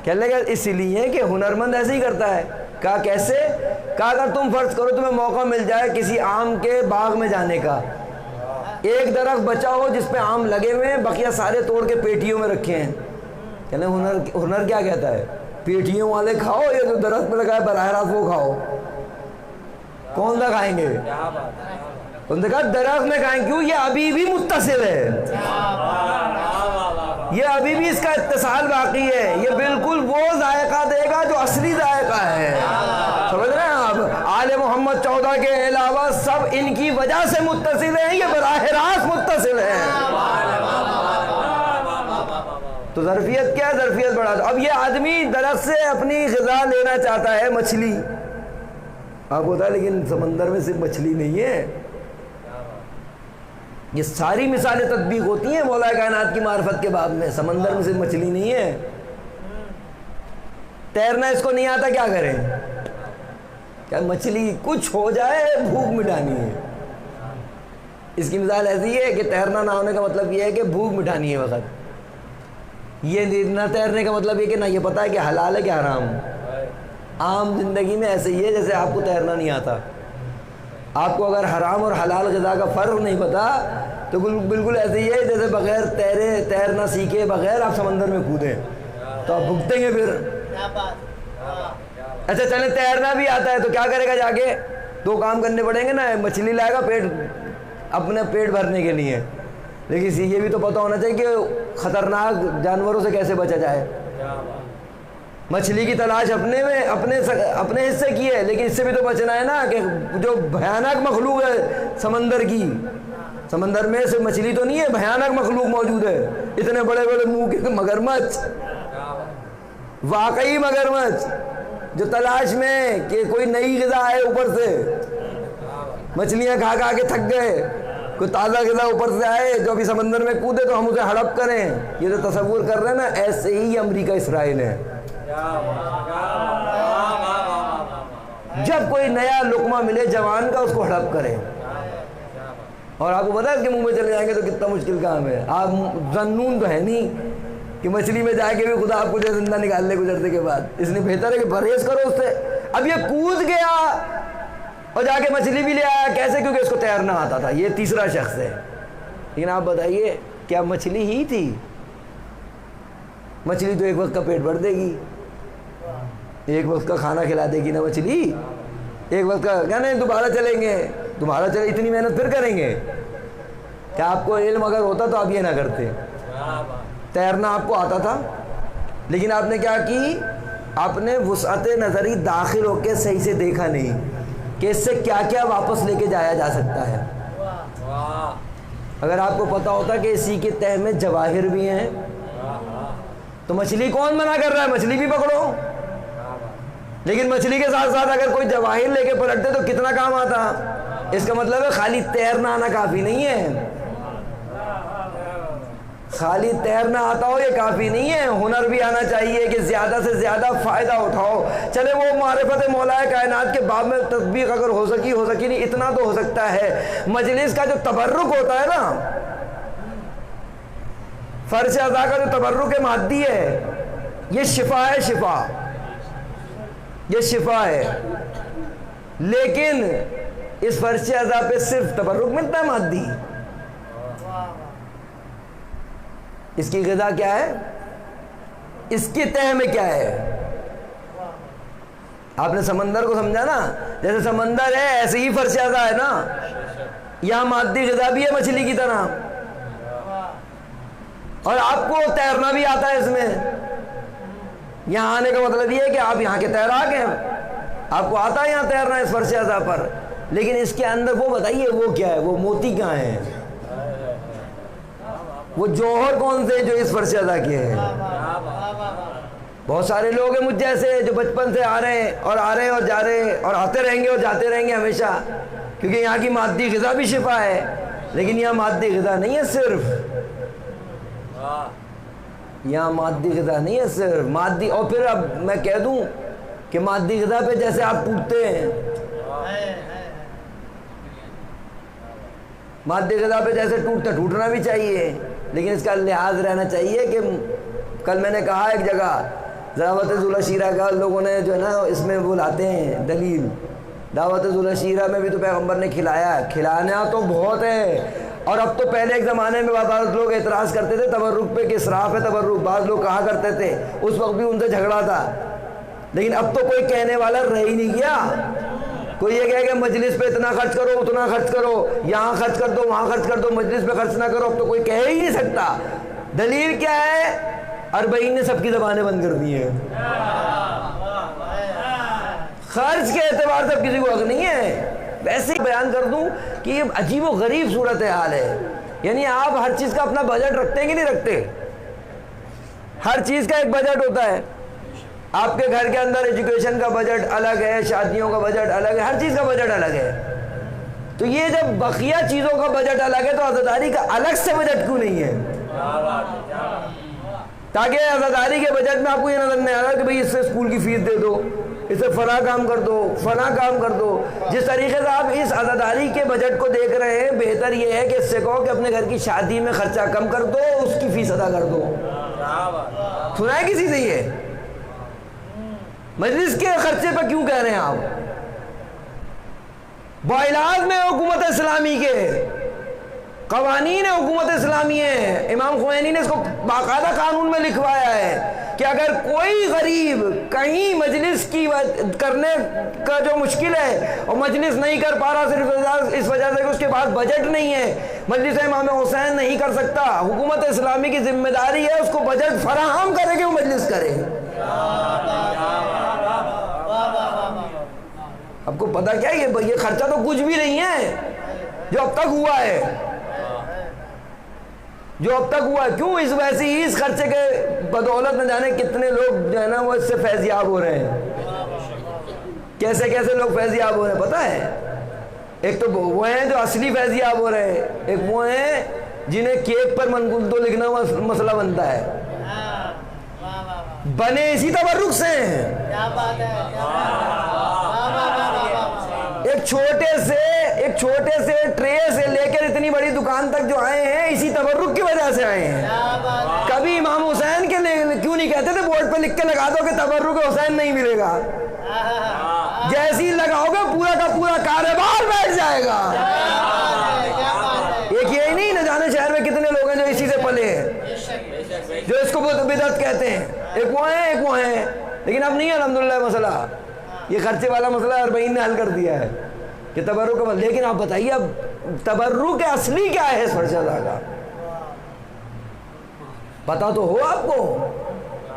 کہنے لگا اس لیے کہ ہنرمند ایسے ہی کرتا ہے. کہا کیسے؟ کہا اگر تم فرض کرو تمہیں موقع مل جائے کسی آم کے باغ میں جانے کا, ایک درخت بچا ہو جس پہ آم لگے ہوئے ہیں, بقیہ سارے توڑ کے پیٹیوں میں رکھے ہیں. کہنے ہنر کیا کہتا ہے؟ پیٹیوں والے کھاؤ, یا جو درخت پہ لگا ہے براہ راست وہ کھاؤ. کون سا کھائیں گے؟ انہوں نے کہا درخت میں کھائیں. کیوں؟ یہ ابھی بھی متصل ہے, یہ ابھی بھی اس کا اتصال باقی ہے. یہ بالکل وہ ذائقہ دے گا جو اصلی ذائقہ ہے. سمجھ رہے ہیں آپ؟ آل محمد 14 کے علاوہ سب ان کی وجہ سے متصل ہیں, یہ براہ راست متصل ہیں. تو ظرفیت کیا ہے؟ ظرفیت بڑھا دو. اب یہ آدمی درخت سے اپنی غذا لینا چاہتا ہے, مچھلی آپ ہوتا ہے, لیکن سمندر میں صرف مچھلی نہیں ہے. یہ ساری مثالیں تطبیق ہوتی ہیں مولا کائنات کی معرفت کے باب میں. سمندر میں صرف مچھلی نہیں ہے. تیرنا اس کو نہیں آتا, کیا کریں؟ کیا مچھلی کچھ ہو جائے, بھوک مٹانی ہے. اس کی مثال ایسی ہے کہ تیرنا نہ ہونے کا مطلب یہ ہے کہ بھوک مٹانی ہے وقت. یہ نہ تیرنے کا مطلب یہ کہ نہ یہ پتا ہے کہ حلال ہے کہ حرام. عام زندگی میں ایسے ہی ہے جیسے آپ کو تیرنا نہیں آتا. آپ کو اگر حرام اور حلال غذا کا فرق نہیں پتا تو بالکل ایسے ہی ہے جیسے بغیر تیرنا سیکھے بغیر آپ سمندر میں کودیں تو آپ بھگتیں گے پھر. اچھا چلیں تیرنا بھی آتا ہے تو کیا کرے گا؟ جا کے 2 کام کرنے پڑیں گے نا. مچھلی لائے گا اپنے پیٹ بھرنے کے لیے, لیکن یہ بھی تو پتہ ہونا چاہیے کہ خطرناک جانوروں سے کیسے بچا جائے. مچھلی کی تلاش اپنے حصے کی ہے, لیکن اس سے بھی تو بچنا ہے نا کہ جو بھیانک مخلوق ہے سمندر کی. سمندر میں صرف مچھلی تو نہیں ہے, بھیانک مخلوق موجود ہے. اتنے بڑے بڑے منہ کے مگرمچھ, واقعی مگرمچھ, جو تلاش میں کہ کوئی نئی غذا آئے اوپر سے. مچھلیاں کھا کھا کے تھک گئے, کوئی تازہ غذا اوپر سے آئے جو ابھی سمندر میں کودے تو ہم اسے ہڑپ کریں. یہ تو تصور کر رہے ہیں نا, ایسے ہی امریکہ اسرائیل ہے. جب کوئی نیا لقمہ ملے جوان کا, اس کو ہڑپ کریں. اور آپ کو پتا ہے اس کے منہ میں چلے جائیں گے تو کتنا مشکل کام ہے. آپ ظنون تو ہے نہیں کہ مچھلی میں جا کے بھی خدا آپ کو جو زندہ نکال لے گزرنے کے بعد. اس لیے بہتر ہے کہ پرہیز کرو اس سے. اب یہ کود گیا اور جا کے مچھلی بھی لے آیا. کیسے؟ کیونکہ اس کو تیرنا آتا تھا. یہ تیسرا شخص ہے. لیکن آپ بتائیے کیا مچھلی ہی تھی؟ مچھلی تو ایک وقت کا پیٹ بھر دے گی, ایک وقت کا کھانا کھلا دے گی نا مچھلی. ایک وقت کا کیا نہیں, دوبارہ چلیں گے, دوبارہ چلے, اتنی محنت پھر کریں گے. کیا آپ کو علم اگر ہوتا تو آپ یہ نہ کرتے. تیرنا آپ کو آتا تھا, لیکن آپ نے کیا کی, آپ نے وسعت نظری داخل ہو کے صحیح سے دیکھا نہیں کہ اس سے کیا کیا واپس لے کے جایا جا سکتا ہے. اگر آپ کو پتا ہوتا کہ اسی کے تہ میں جواہر بھی ہیں تو مچھلی کون منع کر رہا ہے, مچھلی بھی پکڑو. لیکن مچھلی کے ساتھ ساتھ اگر کوئی جواہر لے کے پلٹتے تو کتنا کام آتا. اس کا مطلب ہے خالی تیرنا آنا کافی نہیں ہے. خالی تیرنا آتا ہو یہ کافی نہیں ہے, ہنر بھی آنا چاہیے کہ زیادہ سے زیادہ فائدہ اٹھاؤ. چلے وہ معرفت مولا کائنات کے باب میں تطبیق اگر ہو سکی نہیں, اتنا تو ہو سکتا ہے مجلس کا جو تبرک ہوتا ہے نا, فرش اعضاء کا جو تبرک مادی ہے, یہ شفا ہے. شفا, یہ شفا ہے. لیکن اس فرش اعضاء پہ صرف تبرک ملتا ہے مادی. اس کی غذا کیا ہے, اس کی تہ میں کیا ہے. آپ نے سمندر کو سمجھا نا, جیسے سمندر ہے ایسے ہی فرش اعضاء ہے نا. یہاں مادی غذا بھی ہے مچھلی کی طرح, اور آپ کو تیرنا بھی آتا ہے اس میں. یہاں آنے کا مطلب یہ ہے کہ آپ یہاں کے تیراک ہیں, آپ کو آتا ہے یہاں تیرنا اس فرش اعضاء پر. لیکن اس کے اندر وہ بتائیے وہ کیا ہے, وہ موتی کہاں ہیں, وہ جوہر کون سے جو اس فرش اعضاء کے ہیں. بہت سارے لوگ ہیں مجھ جیسے جو بچپن سے آ رہے ہیں اور جا رہے ہیں اور آتے رہیں گے اور جاتے رہیں گے ہمیشہ, کیونکہ یہاں کی مادی غذا بھی شفا ہے. لیکن یہاں مادی غذا نہیں ہے صرف, یہاں مادی غذا نہیں ہے صرف مادی. اور پھر اب میں کہہ دوں کہ مادی غذا پہ جیسے آپ ٹوٹتے ہیں, مادی غذا پہ جیسے ٹوٹنا بھی چاہیے, لیکن اس کا لحاظ رہنا چاہیے کہ کل میں نے کہا ایک جگہ دعوت ذوالشیرہ کا لوگوں نے جو ہے نا اس میں وہ لاتے ہیں دلیل. دعوت ذوالشیرہ میں بھی تو پیغمبر نے کھلایا, کھلانا تو بہت ہے. اور اب تو پہلے ایک زمانے میں بعض لوگ اعتراض کرتے تھے تبرک پہ کہ اسراف ہے تبرک, بعض لوگ کہا کرتے تھے, اس وقت بھی ان سے جھگڑا تھا. لیکن اب تو کوئی کہنے والا رہ ہی نہیں گیا. کوئی یہ کہے کہ مجلس پہ اتنا خرچ کرو, اتنا خرچ کرو, یہاں خرچ کر دو, وہاں خرچ کر دو, مجلس پہ خرچ نہ کرو. اب تو کوئی کہہ ہی نہیں سکتا. دلیل کیا ہے, اربعین نے سب کی زبانیں بند کر دی ہیں. خرچ کے اعتبار سے کسی کو حق نہیں ہے. ویسے ہی بیان کر دوں کہ یہ عجیب و غریب صورتحال ہے. یعنی آپ ہر چیز کا اپنا بجٹ رکھتے ہیں کہ نہیں رکھتے؟ ہر چیز کا ایک بجٹ ہوتا ہے. آپ کے گھر کے اندر ایجوکیشن کا بجٹ الگ ہے, شادیوں کا بجٹ الگ ہے, ہر چیز کا بجٹ الگ ہے. تو یہ جب بقیہ چیزوں کا بجٹ الگ ہے تو عزاداری کا الگ سے بجٹ کیوں نہیں ہے؟ تاکہ عزاداری کے بجٹ میں آپ کو یہ نظر نہیں آ رہا کہ بھئی اس سے اسکول کی فیس دے دو, اس سے فلاں کام کر دو, فلاں کام کر دو. جس طریقے سے آپ اس عزاداری کے بجٹ کو دیکھ رہے ہیں, بہتر یہ ہے کہ اس سے کہو کہ اپنے گھر کی شادی میں خرچہ کم کر دو, اس کی فیس ادا کر دو. سنا ہے کسی سے یہ؟ مجلس کے خرچے پہ کیوں کہہ رہے ہیں آپ؟ بائلاج میں حکومت اسلامی کے قوانین حکومت اسلامی ہے. امام خمینی نے اس کو باقاعدہ قانون میں لکھوایا ہے کہ اگر کوئی غریب کہیں مجلس کی کرنے کا جو مشکل ہے اور مجلس نہیں کر پا رہا صرف اس وجہ سے کہ اس کے پاس بجٹ نہیں ہے, مجلس امام حسین نہیں کر سکتا, حکومت اسلامی کی ذمہ داری ہے اس کو بجٹ فراہم کرے کہ وہ مجلس کرے. آپ کو پتا کیا یہ خرچہ تو کچھ بھی نہیں ہے جو اب تک ہوا ہے, جو اب تک ہوا ہے. کیوں؟ اس ویسے ہی اس خرچے کے بدولت نہ جانے کتنے لوگ جو ہے نا وہ اس سے فیضیاب ہو رہے ہیں. کیسے کیسے لوگ فیضیاب ہو رہے ہیں پتہ ہے؟ ایک تو وہ ہیں جو اصلی فیضیاب ہو رہے ہیں, ایک وہ ہیں جنہیں کیک پر منقول تو لکھنا مسئلہ بنتا ہے. بنے اسی تبرک سے ہیں. ایک ایک چھوٹے سے ٹرے سے لے کر اتنی بڑی دکان تک جو آئے ہیں اسی تبرک کی وجہ سے آئے ہیں. کبھی امام حسین کے کیوں نہیں کہتے تھے بورڈ پہ لکھ کے لگا دو کہ تبرک حسین نہیں ملے گا؟ جیسی لگاؤ گے پورا کا پورا کاروبار بیٹھ جائے گا. ایک یہی نہیں، نہ جانے شہر میں کتنے لوگ ہیں جو اسی سے پلے ہیں، جو اس کو بدعت کہتے ہیں. ایک وہ ہیں لیکن اب نہیں ہے الحمدللہ مسئلہ. یہ خرچے والا مسئلہ اربعین نے حل کر دیا ہے کہ تبرک کا. لیکن آپ بتائیے اب تبرک اصلی کیا ہے اس فرشتہ کا؟ پتا تو ہو آپ کو،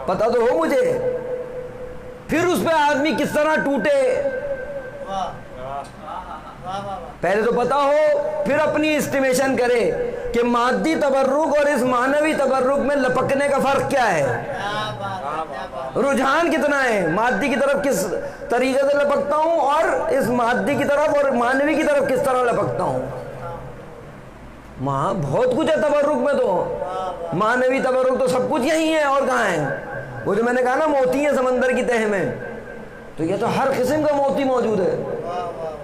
پتا تو ہو مجھے. پھر اس پہ آدمی کس طرح ٹوٹے، پہلے تو پتا ہو، پھر اپنی اسٹیمیشن کرے کہ مادی تبرک اور اس معنوی تبرک میں لپکنے کا فرق کیا ہے، رجحان کتنا ہے، مادی کی طرف کس طریقے سے لپکتا ہوں اور اس مادی کی طرف اور معنوی کی طرف کس طرح لپکتا ہوں. بہت کچھ ہے تبرک میں، تو معنوی تبرک تو سب کچھ یہی ہے، اور کہاں ہے؟ وہ جو میں نے کہا نا موتی ہیں سمندر کی تہ میں، تو یہ تو ہر قسم کا موتی موجود ہے.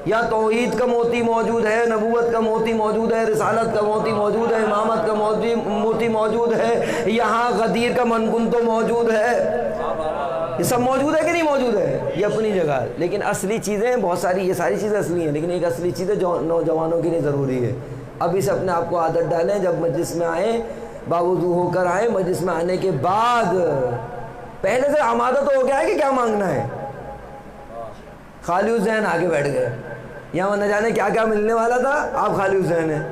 یا توحید کا موتی موجود ہے، نبوت کا موتی موجود ہے، رسالت کا موتی موجود ہے، امامت کا موتی موجود ہے، یہاں غدیر کا منگن تو موجود ہے. یہ سب موجود ہے کہ نہیں موجود ہے؟ یہ اپنی جگہ. لیکن اصلی چیزیں بہت ساری، یہ ساری چیزیں اصلی ہیں، لیکن ایک اصلی چیز ہے جو نوجوانوں کے لیے ضروری ہے. اب اسے اپنے آپ کو عادت ڈالیں، جب مجلس میں آئیں باوضو ہو کر آئیں. مجلس میں آنے کے بعد پہلے سے آمادہ تو ہو گیا ہے کہ کیا مانگنا ہے. خالی الذہن آگے بیٹھ گئے، یہاں نہ جانے کیا کیا ملنے والا تھا، آپ خالی الذہن ہیں،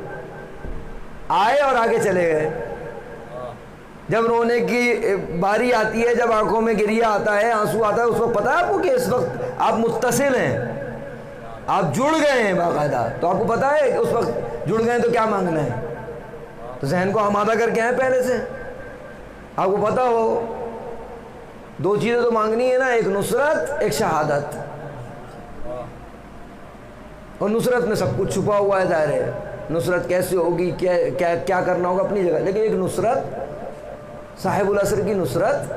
آئے اور آگے چلے گئے. جب رونے کی باری آتی ہے، جب آنکھوں میں گریہ آتا ہے، آنسو آتا ہے، اس وقت پتہ ہے آپ کو کہ اس وقت آپ متصل ہیں، آپ جڑ گئے ہیں باقاعدہ. تو آپ کو پتہ ہے کہ اس وقت جڑ گئے ہیں تو کیا مانگنا ہے. تو ذہن کو آمادہ کر کے آئے پہلے سے. آپ کو پتہ ہو دو چیزیں تو مانگنی ہے نا، ایک نصرت، ایک شہادت. اور نصرت میں سب کچھ چھپا ہوا ہے، ظاہر ہے. نصرت کیسے ہوگی، کیا کرنا ہوگا اپنی جگہ، لیکن ایک نصرت، صاحب العصر کی نصرت،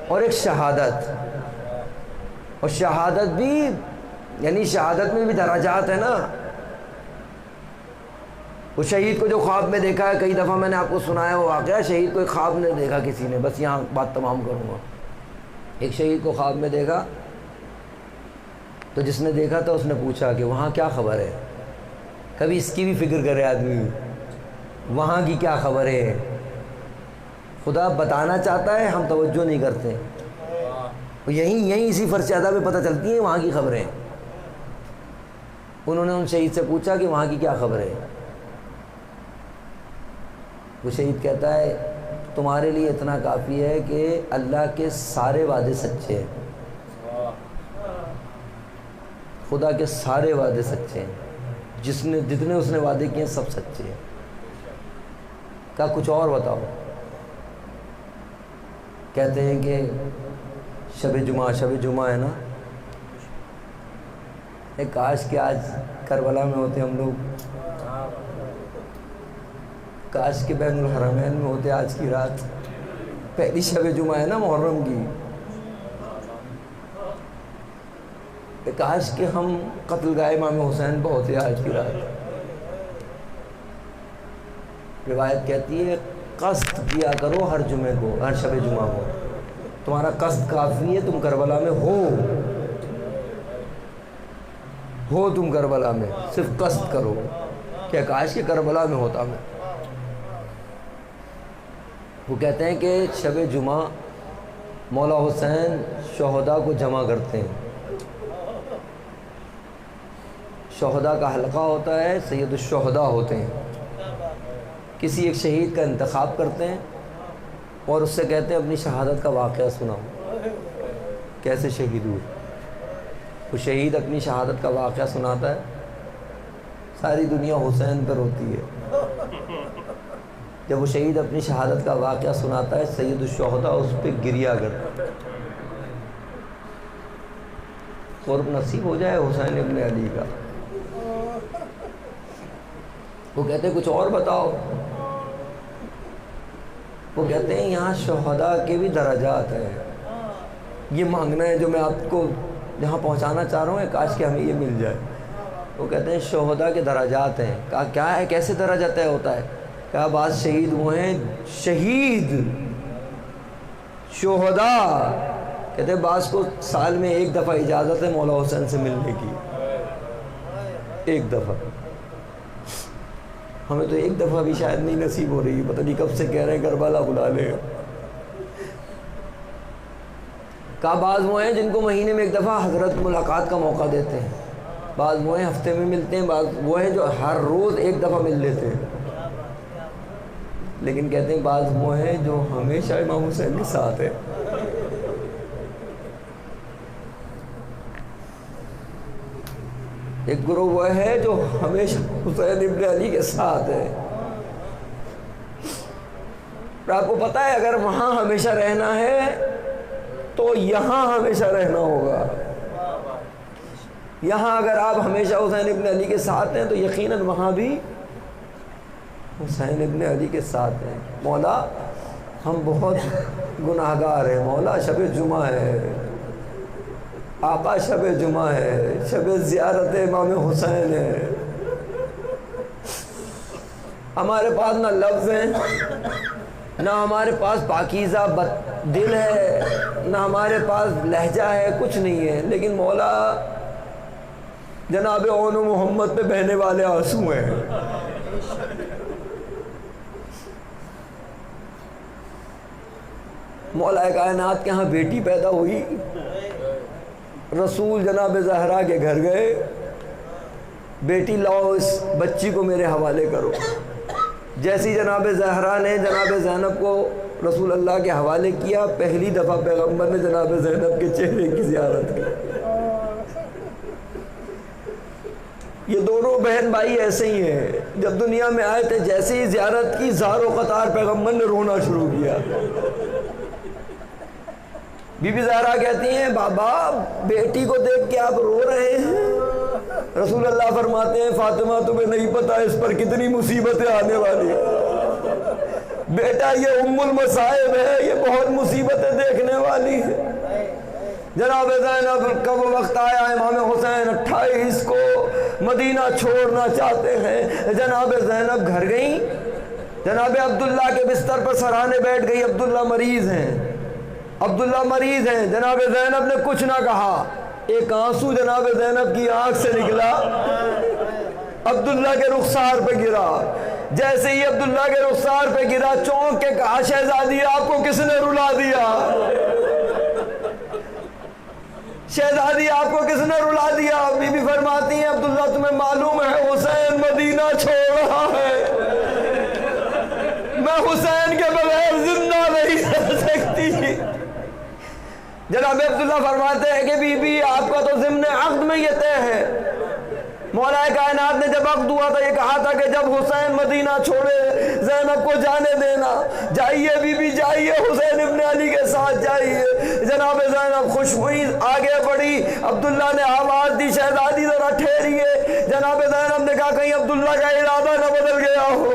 اور ایک شہادت. اور شہادت بھی یعنی شہادت میں بھی درجات ہے نا. وہ شہید کو جو خواب میں دیکھا ہے، کئی دفعہ میں نے آپ کو سنایا وہ واقعہ. شہید کو ایک خواب میں دیکھا کسی نے، بس یہاں بات تمام کروں گا. ایک شہید کو خواب میں دیکھا، تو جس نے دیکھا تھا اس نے پوچھا کہ وہاں کیا خبر ہے. کبھی اس کی بھی فکر کرے آدمی، وہاں کی کیا خبر ہے. خدا بتانا چاہتا ہے، ہم توجہ نہیں کرتے. یہیں اسی فرض ادا پہ پتہ چلتی ہیں وہاں کی خبریں. انہوں نے ان شہید سے پوچھا کہ وہاں کی کیا خبر ہے. وہ شہید کہتا ہے تمہارے لیے اتنا کافی ہے کہ اللہ کے سارے وعدے سچے ہیں، خدا کے سارے وعدے سچے ہیں، جتنے اس نے وعدے کیے سب سچے ہیں. کیا کچھ اور بتاؤ؟ کہتے ہیں کہ شب جمعہ ہے نا، کاش کہ آج کربلا میں ہوتے ہم لوگ، کاش کہ بین الحرمین میں ہوتے آج کی رات. پہلی شب جمعہ ہے نا محرم کی. کاش کہ ہم قتل گاہ امام حسین پہ ہوتے آج کی رات. روایت کہتی ہے قصد کیا کرو ہر جمعے کو، ہر شب جمعہ کو. تمہارا قصد کافی ہے، تم کربلا میں ہو تم کربلا میں، صرف قصد کرو کہ کاش کہ کربلا میں ہوتا میں. وہ کہتے ہیں کہ شب جمعہ مولا حسین شہداء کو جمع کرتے ہیں. شہداء کا حلقہ ہوتا ہے، سید الشہداء ہوتے ہیں. کسی ایک شہید کا انتخاب کرتے ہیں اور اس سے کہتے ہیں اپنی شہادت کا واقعہ سناؤ، کیسے شہید ہوئے. وہ شہید اپنی شہادت کا واقعہ سناتا ہے، ساری دنیا حسین پر ہوتی ہے. جب وہ شہید اپنی شہادت کا واقعہ سناتا ہے، سید الشہداء اس پہ گریہ کرتا ہے. قرب نصیب ہو جائے حسین ابن علی کا. وہ کہتے ہیں کچھ اور بتاؤ. وہ کہتے ہیں یہاں شہداء کے بھی درجات ہیں. یہ مانگنا ہے جو میں آپ کو یہاں پہنچانا چاہ رہا ہوں، کاش کہ ہمیں یہ مل جائے. وہ کہتے ہیں شہداء کے درجات ہیں. کہا کیا ہے, کیسے درجہ طے ہوتا ہے؟ کہا بعض شہید وہ ہیں شہید شہداء، کہتے ہیں بعض کو سال میں ایک دفعہ اجازت ہے مولا حسین سے ملنے کی، ایک دفعہ. ہمیں تو ایک دفعہ بھی شاید نہیں نصیب ہو رہی، پتہ نہیں کب سے کہہ رہے ہیں کربلا بلا لے. کہا بعض وہ ہیں جن کو مہینے میں ایک دفعہ حضرت ملاقات کا موقع دیتے ہیں، بعض وہ ہیں ہفتے میں ملتے ہیں، بعض وہ ہیں جو ہر روز ایک دفعہ مل لیتے ہیں. لیکن کہتے ہیں بعض وہ ہیں جو ہمیشہ امام حسین کے ساتھ ہیں. ایک گروہ وہ ہے جو ہمیشہ حسین ابن علی کے ساتھ ہے. آپ کو پتہ ہے اگر وہاں ہمیشہ رہنا ہے تو یہاں ہمیشہ رہنا ہوگا. یہاں اگر آپ ہمیشہ حسین ابن علی کے ساتھ ہیں تو یقیناً وہاں بھی حسین ابن علی کے ساتھ ہیں. مولا ہم بہت گناہ گار ہیں، مولا شب جمعہ ہے، آقا شب جمعہ ہے، شب زیارت امام حسین ہے، ہمارے پاس نہ لفظ ہیں، نہ ہمارے پاس پاکیزہ دل ہے، نہ ہمارے پاس لہجہ ہے، کچھ نہیں ہے. لیکن مولا جناب اون و محمد پہ بہنے والے آنسو ہیں. مولا کائنات کے ہاں بیٹی پیدا ہوئی، رسول جناب زہرا کے گھر گئے، بیٹی لاؤ اس بچی کو میرے حوالے کرو. جیسی جناب زہرا نے جناب زینب کو رسول اللہ کے حوالے کیا، پہلی دفعہ پیغمبر نے جناب زینب کے چہرے کی زیارت کی. یہ دونوں بہن بھائی ایسے ہی ہیں، جب دنیا میں آئے تھے جیسے ہی زیارت کی زار و قطار پیغمبر نے رونا شروع کیا. بی بی زہرا کہتی ہیں بابا بیٹی کو دیکھ کے آپ رو رہے ہیں؟ رسول اللہ فرماتے ہیں فاطمہ تمہیں نہیں پتا اس پر کتنی مصیبتیں آنے والی ہیں. بیٹا یہ ام المصائب ہے، یہ بہت مصیبتیں دیکھنے والی ہے. جناب زینب کا وہ وقت آیا، امام حسین 28 کو مدینہ چھوڑنا چاہتے ہیں. جناب زینب گھر گئیں، جناب عبداللہ کے بستر پر سرانے بیٹھ گئی. عبداللہ مریض ہیں، عبداللہ مریض ہیں. جناب زینب نے کچھ نہ کہا، ایک آنسو جناب زینب کی آنکھ سے نکلا، عبداللہ کے رخسار پہ گرا. جیسے ہی عبداللہ کے رخسار پہ گرا چونک کے کہا شہزادی آپ کو کس نے رلا دیا؟ شہزادی آپ کو کس نے رلا دیا؟ بی بی فرماتی ہیں عبداللہ تمہیں معلوم ہے حسین مدینہ چھوڑ رہا ہے، میں حسین کے بغیر زندہ نہیں رہ سکتی. جناب عبداللہ فرماتے ہیں کہ بی بی آپ کا تو ضمن عقد میں یہ طے ہے. مولا کائنات نے جب عقد ہوا تھا یہ کہا تھا کہ جب حسین مدینہ چھوڑے زینب کو جانے دینا. جائیے بی بی جائیے، حسین ابن علی کے ساتھ جائیے. جناب زینب خوش ہوئی، آگے بڑھی. عبداللہ نے آواز دی شہزادی ذرا ٹھہریے. جناب زینب نے کہا کہیں عبداللہ کا ارادہ نہ بدل گیا ہو.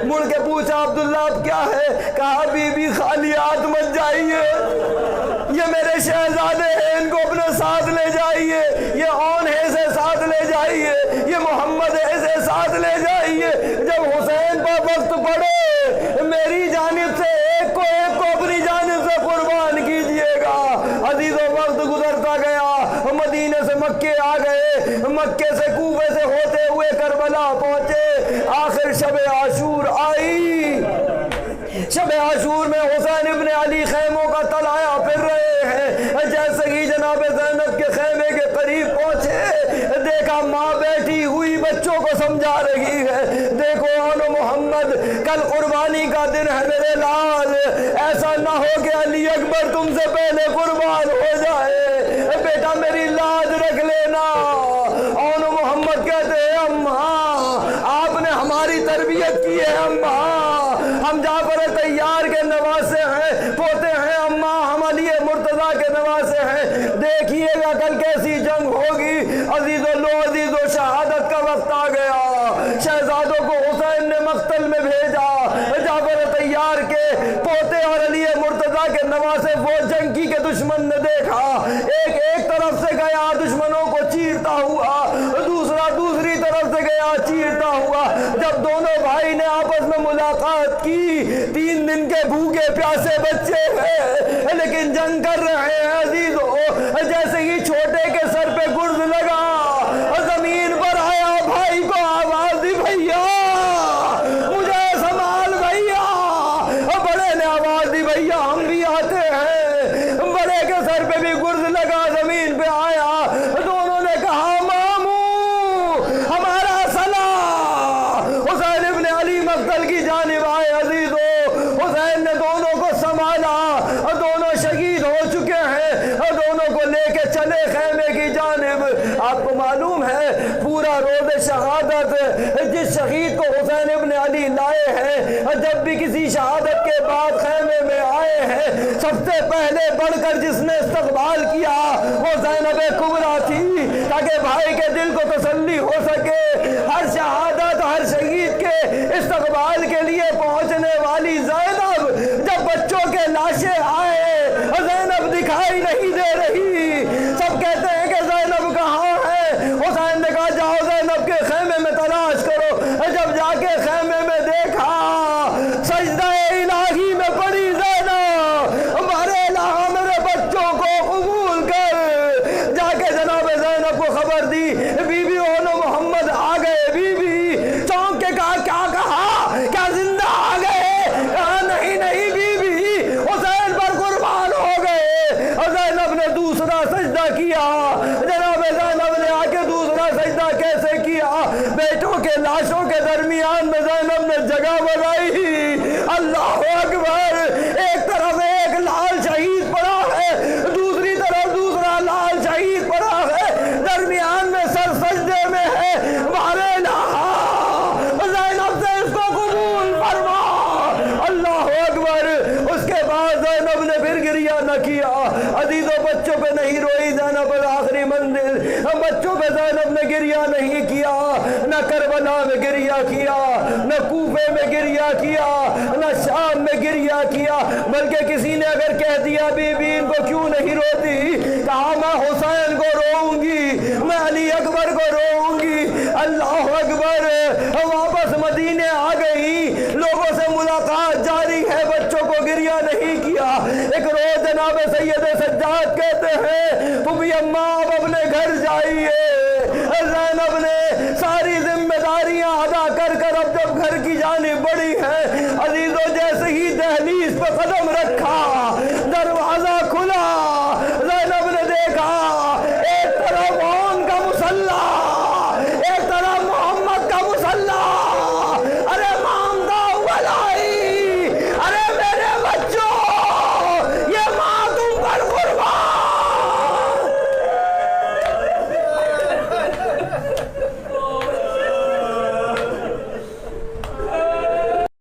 مڑ کے پوچھا عبداللہ اب کیا ہے؟ کہا بی بی خالی ہاتھ مت جائیے، یہ میرے شہزادے ہیں، ان کو اپنے ساتھ لے جائیے. یہ اون ہے سے ساتھ لے جائیے، یہ محمد ہے سے ساتھ لے جائیے. جب حسین پر وقت پڑے میری جانب سے ایک کو اپنی جانب سے قربان کیجئے گا. عزیزو وقت گزرتا گیا، مدینے سے مکے آ گئے، مکے سے کوفے سے ہوتے ہوئے کربلا پہنچے. آخر شب عاشور آئی. شب عاشور میں حسین ابن علی خیموں کا تلایا پھر رہے ہیں. جیسے ہی جناب زینب کے خیمے کے قریب پہنچے دیکھا ماں بیٹھی ہوئی بچوں کو سمجھا رہی ہے. دیکھو اون محمد کل قربانی کا دن ہے میرے لال، ایسا نہ ہو کہ علی اکبر تم سے پہلے قربان ہو جائے، بیٹا میری لاج رکھ لینا. اون محمد کہتے ہیں اماں آپ نے ہماری تربیت کی ہے، اماں ہم جعفر طیار کے نواسے ہیں، پوتے ہیں، اماں ہم علی مرتضیٰ کے نواسے ہیں. دیکھیے گا کل کیسی جنگ ہوگی. عزیزو شہادت کا وقت آ گیا. شہزادوں کو حسین نے مقتل میں بھیجا. جعفر طیار کے پوتے اور علی مرتضیٰ کے نواسے وہ جنگی کے دشمن نے دیکھا، ایک طرف سے گیا دشمنوں کو چیرتا ہوا، دوسری جب دونوں بھائی نے آپس میں ملاقات کی، 3 دن کے بھوکے پیاسے بچے ہیں لیکن جنگ کر رہے ہیں عزیزو۔ جیسے ہی چھوٹے کے سر پہ گرز لگا، زمین پر آیا، بھائی کو آواز دی، بھیا مجھے سنبھال بھیا۔ بڑے نے آواز دی، بھیا ہم بھی آتے ہیں۔ بڑے کے سر پہ بھی گرز لگا، زمین پہ آیا، دونوں نے کہا ماموں ہمارا صلاح۔ حسین ابن علی مقتل کی جانب آئے عزیزو، حسین نے دونوں کو سنبھالا، دونوں شہید ہو چکے ہیں، دونوں کو لے کے چلے خیمے کی جانب۔ آپ کو معلوم ہے پورا روز شہادت جس شہید کو حسین ابن علی لائے ہیں، جب بھی کسی شہادت کے بعد خیمے میں آئے ہیں، سب سے پہلے بڑھ کر جس نے استقبال کیا وہ زینب کبریٰ تھی، تاکہ بھائی کے دل کو تسلی ہو سکے۔ ہر شہادت، ہر شہید کے استقبال کے لیے پہنچنے والی زینب، جب بچوں کے لاشیں آئے، زینب دکھائی نہیں دے رہی۔ سب کہتے ہیں کہ زینب کہاں ہے؟ حسین نے کہا جاؤ زینب کے خیمے میں تلاش کرو۔ جب جا کے خیمے میں دیکھا، سجدہ الہی میں پڑی زینب، بارے الہ میرے بچوں کو قبول کر۔ جا کے جناب زینب کو خبر دی، بی بی اولو محمد آ گئے۔ بی بی چونک کے کہا کیا کہا؟ کیا زندہ آ گئے؟ کہا نہیں نہیں بی بی حسین پر قربان ہو گئے۔ زینب نے دوسرا سجدہ کیا۔ جناب زینب نے آ کے دوسرا سجدہ کیسے کیا؟ بیٹوں کے لاشوں کے درمیان میں زینب نے جگہ بنائی۔ اللہ اکبر! ایک طرف ایک لال شہید پڑا ہے، دوسری طرف دوسرا لال شہید پڑا ہے، درمیان میں سر سجدے میں ہے۔ بارے زینب سے اس کو قبول فرما۔ اللہ اکبر! اس کے بعد زینب نے پھر گریہ نہ کیا۔ عزیزوں بچوں پہ نہیں روئی زینب، آخری منزل بچوں پہ زینب نے گریہ نہیں کیا، نہ کربلا میں گریہ کیا، نہ کوفے میں گریہ کیا، نہ شام میں گریہ کیا، بلکہ کسی نے اگر کہہ دیا بی بی ان کو کیوں نہیں روتی، کہا میں حسین کو روؤں گی، میں علی اکبر کو روؤں گی۔ اللہ اکبر! واپس مدینے آ گئی، لوگوں سے ملاقات جاری ہے، بچوں کو گریہ نہیں کیا۔ ایک روز جناب سید سجاد کہتے ہیں پھوپھی اماں اب اپنے گھر جائیے۔ زینب نے ساری ذمہ داریاں ادا کر کر اب جب گھر کی جانب بڑھی ہے، عزیزوں جیسے ہی دہلیز پہ قدم رکھا،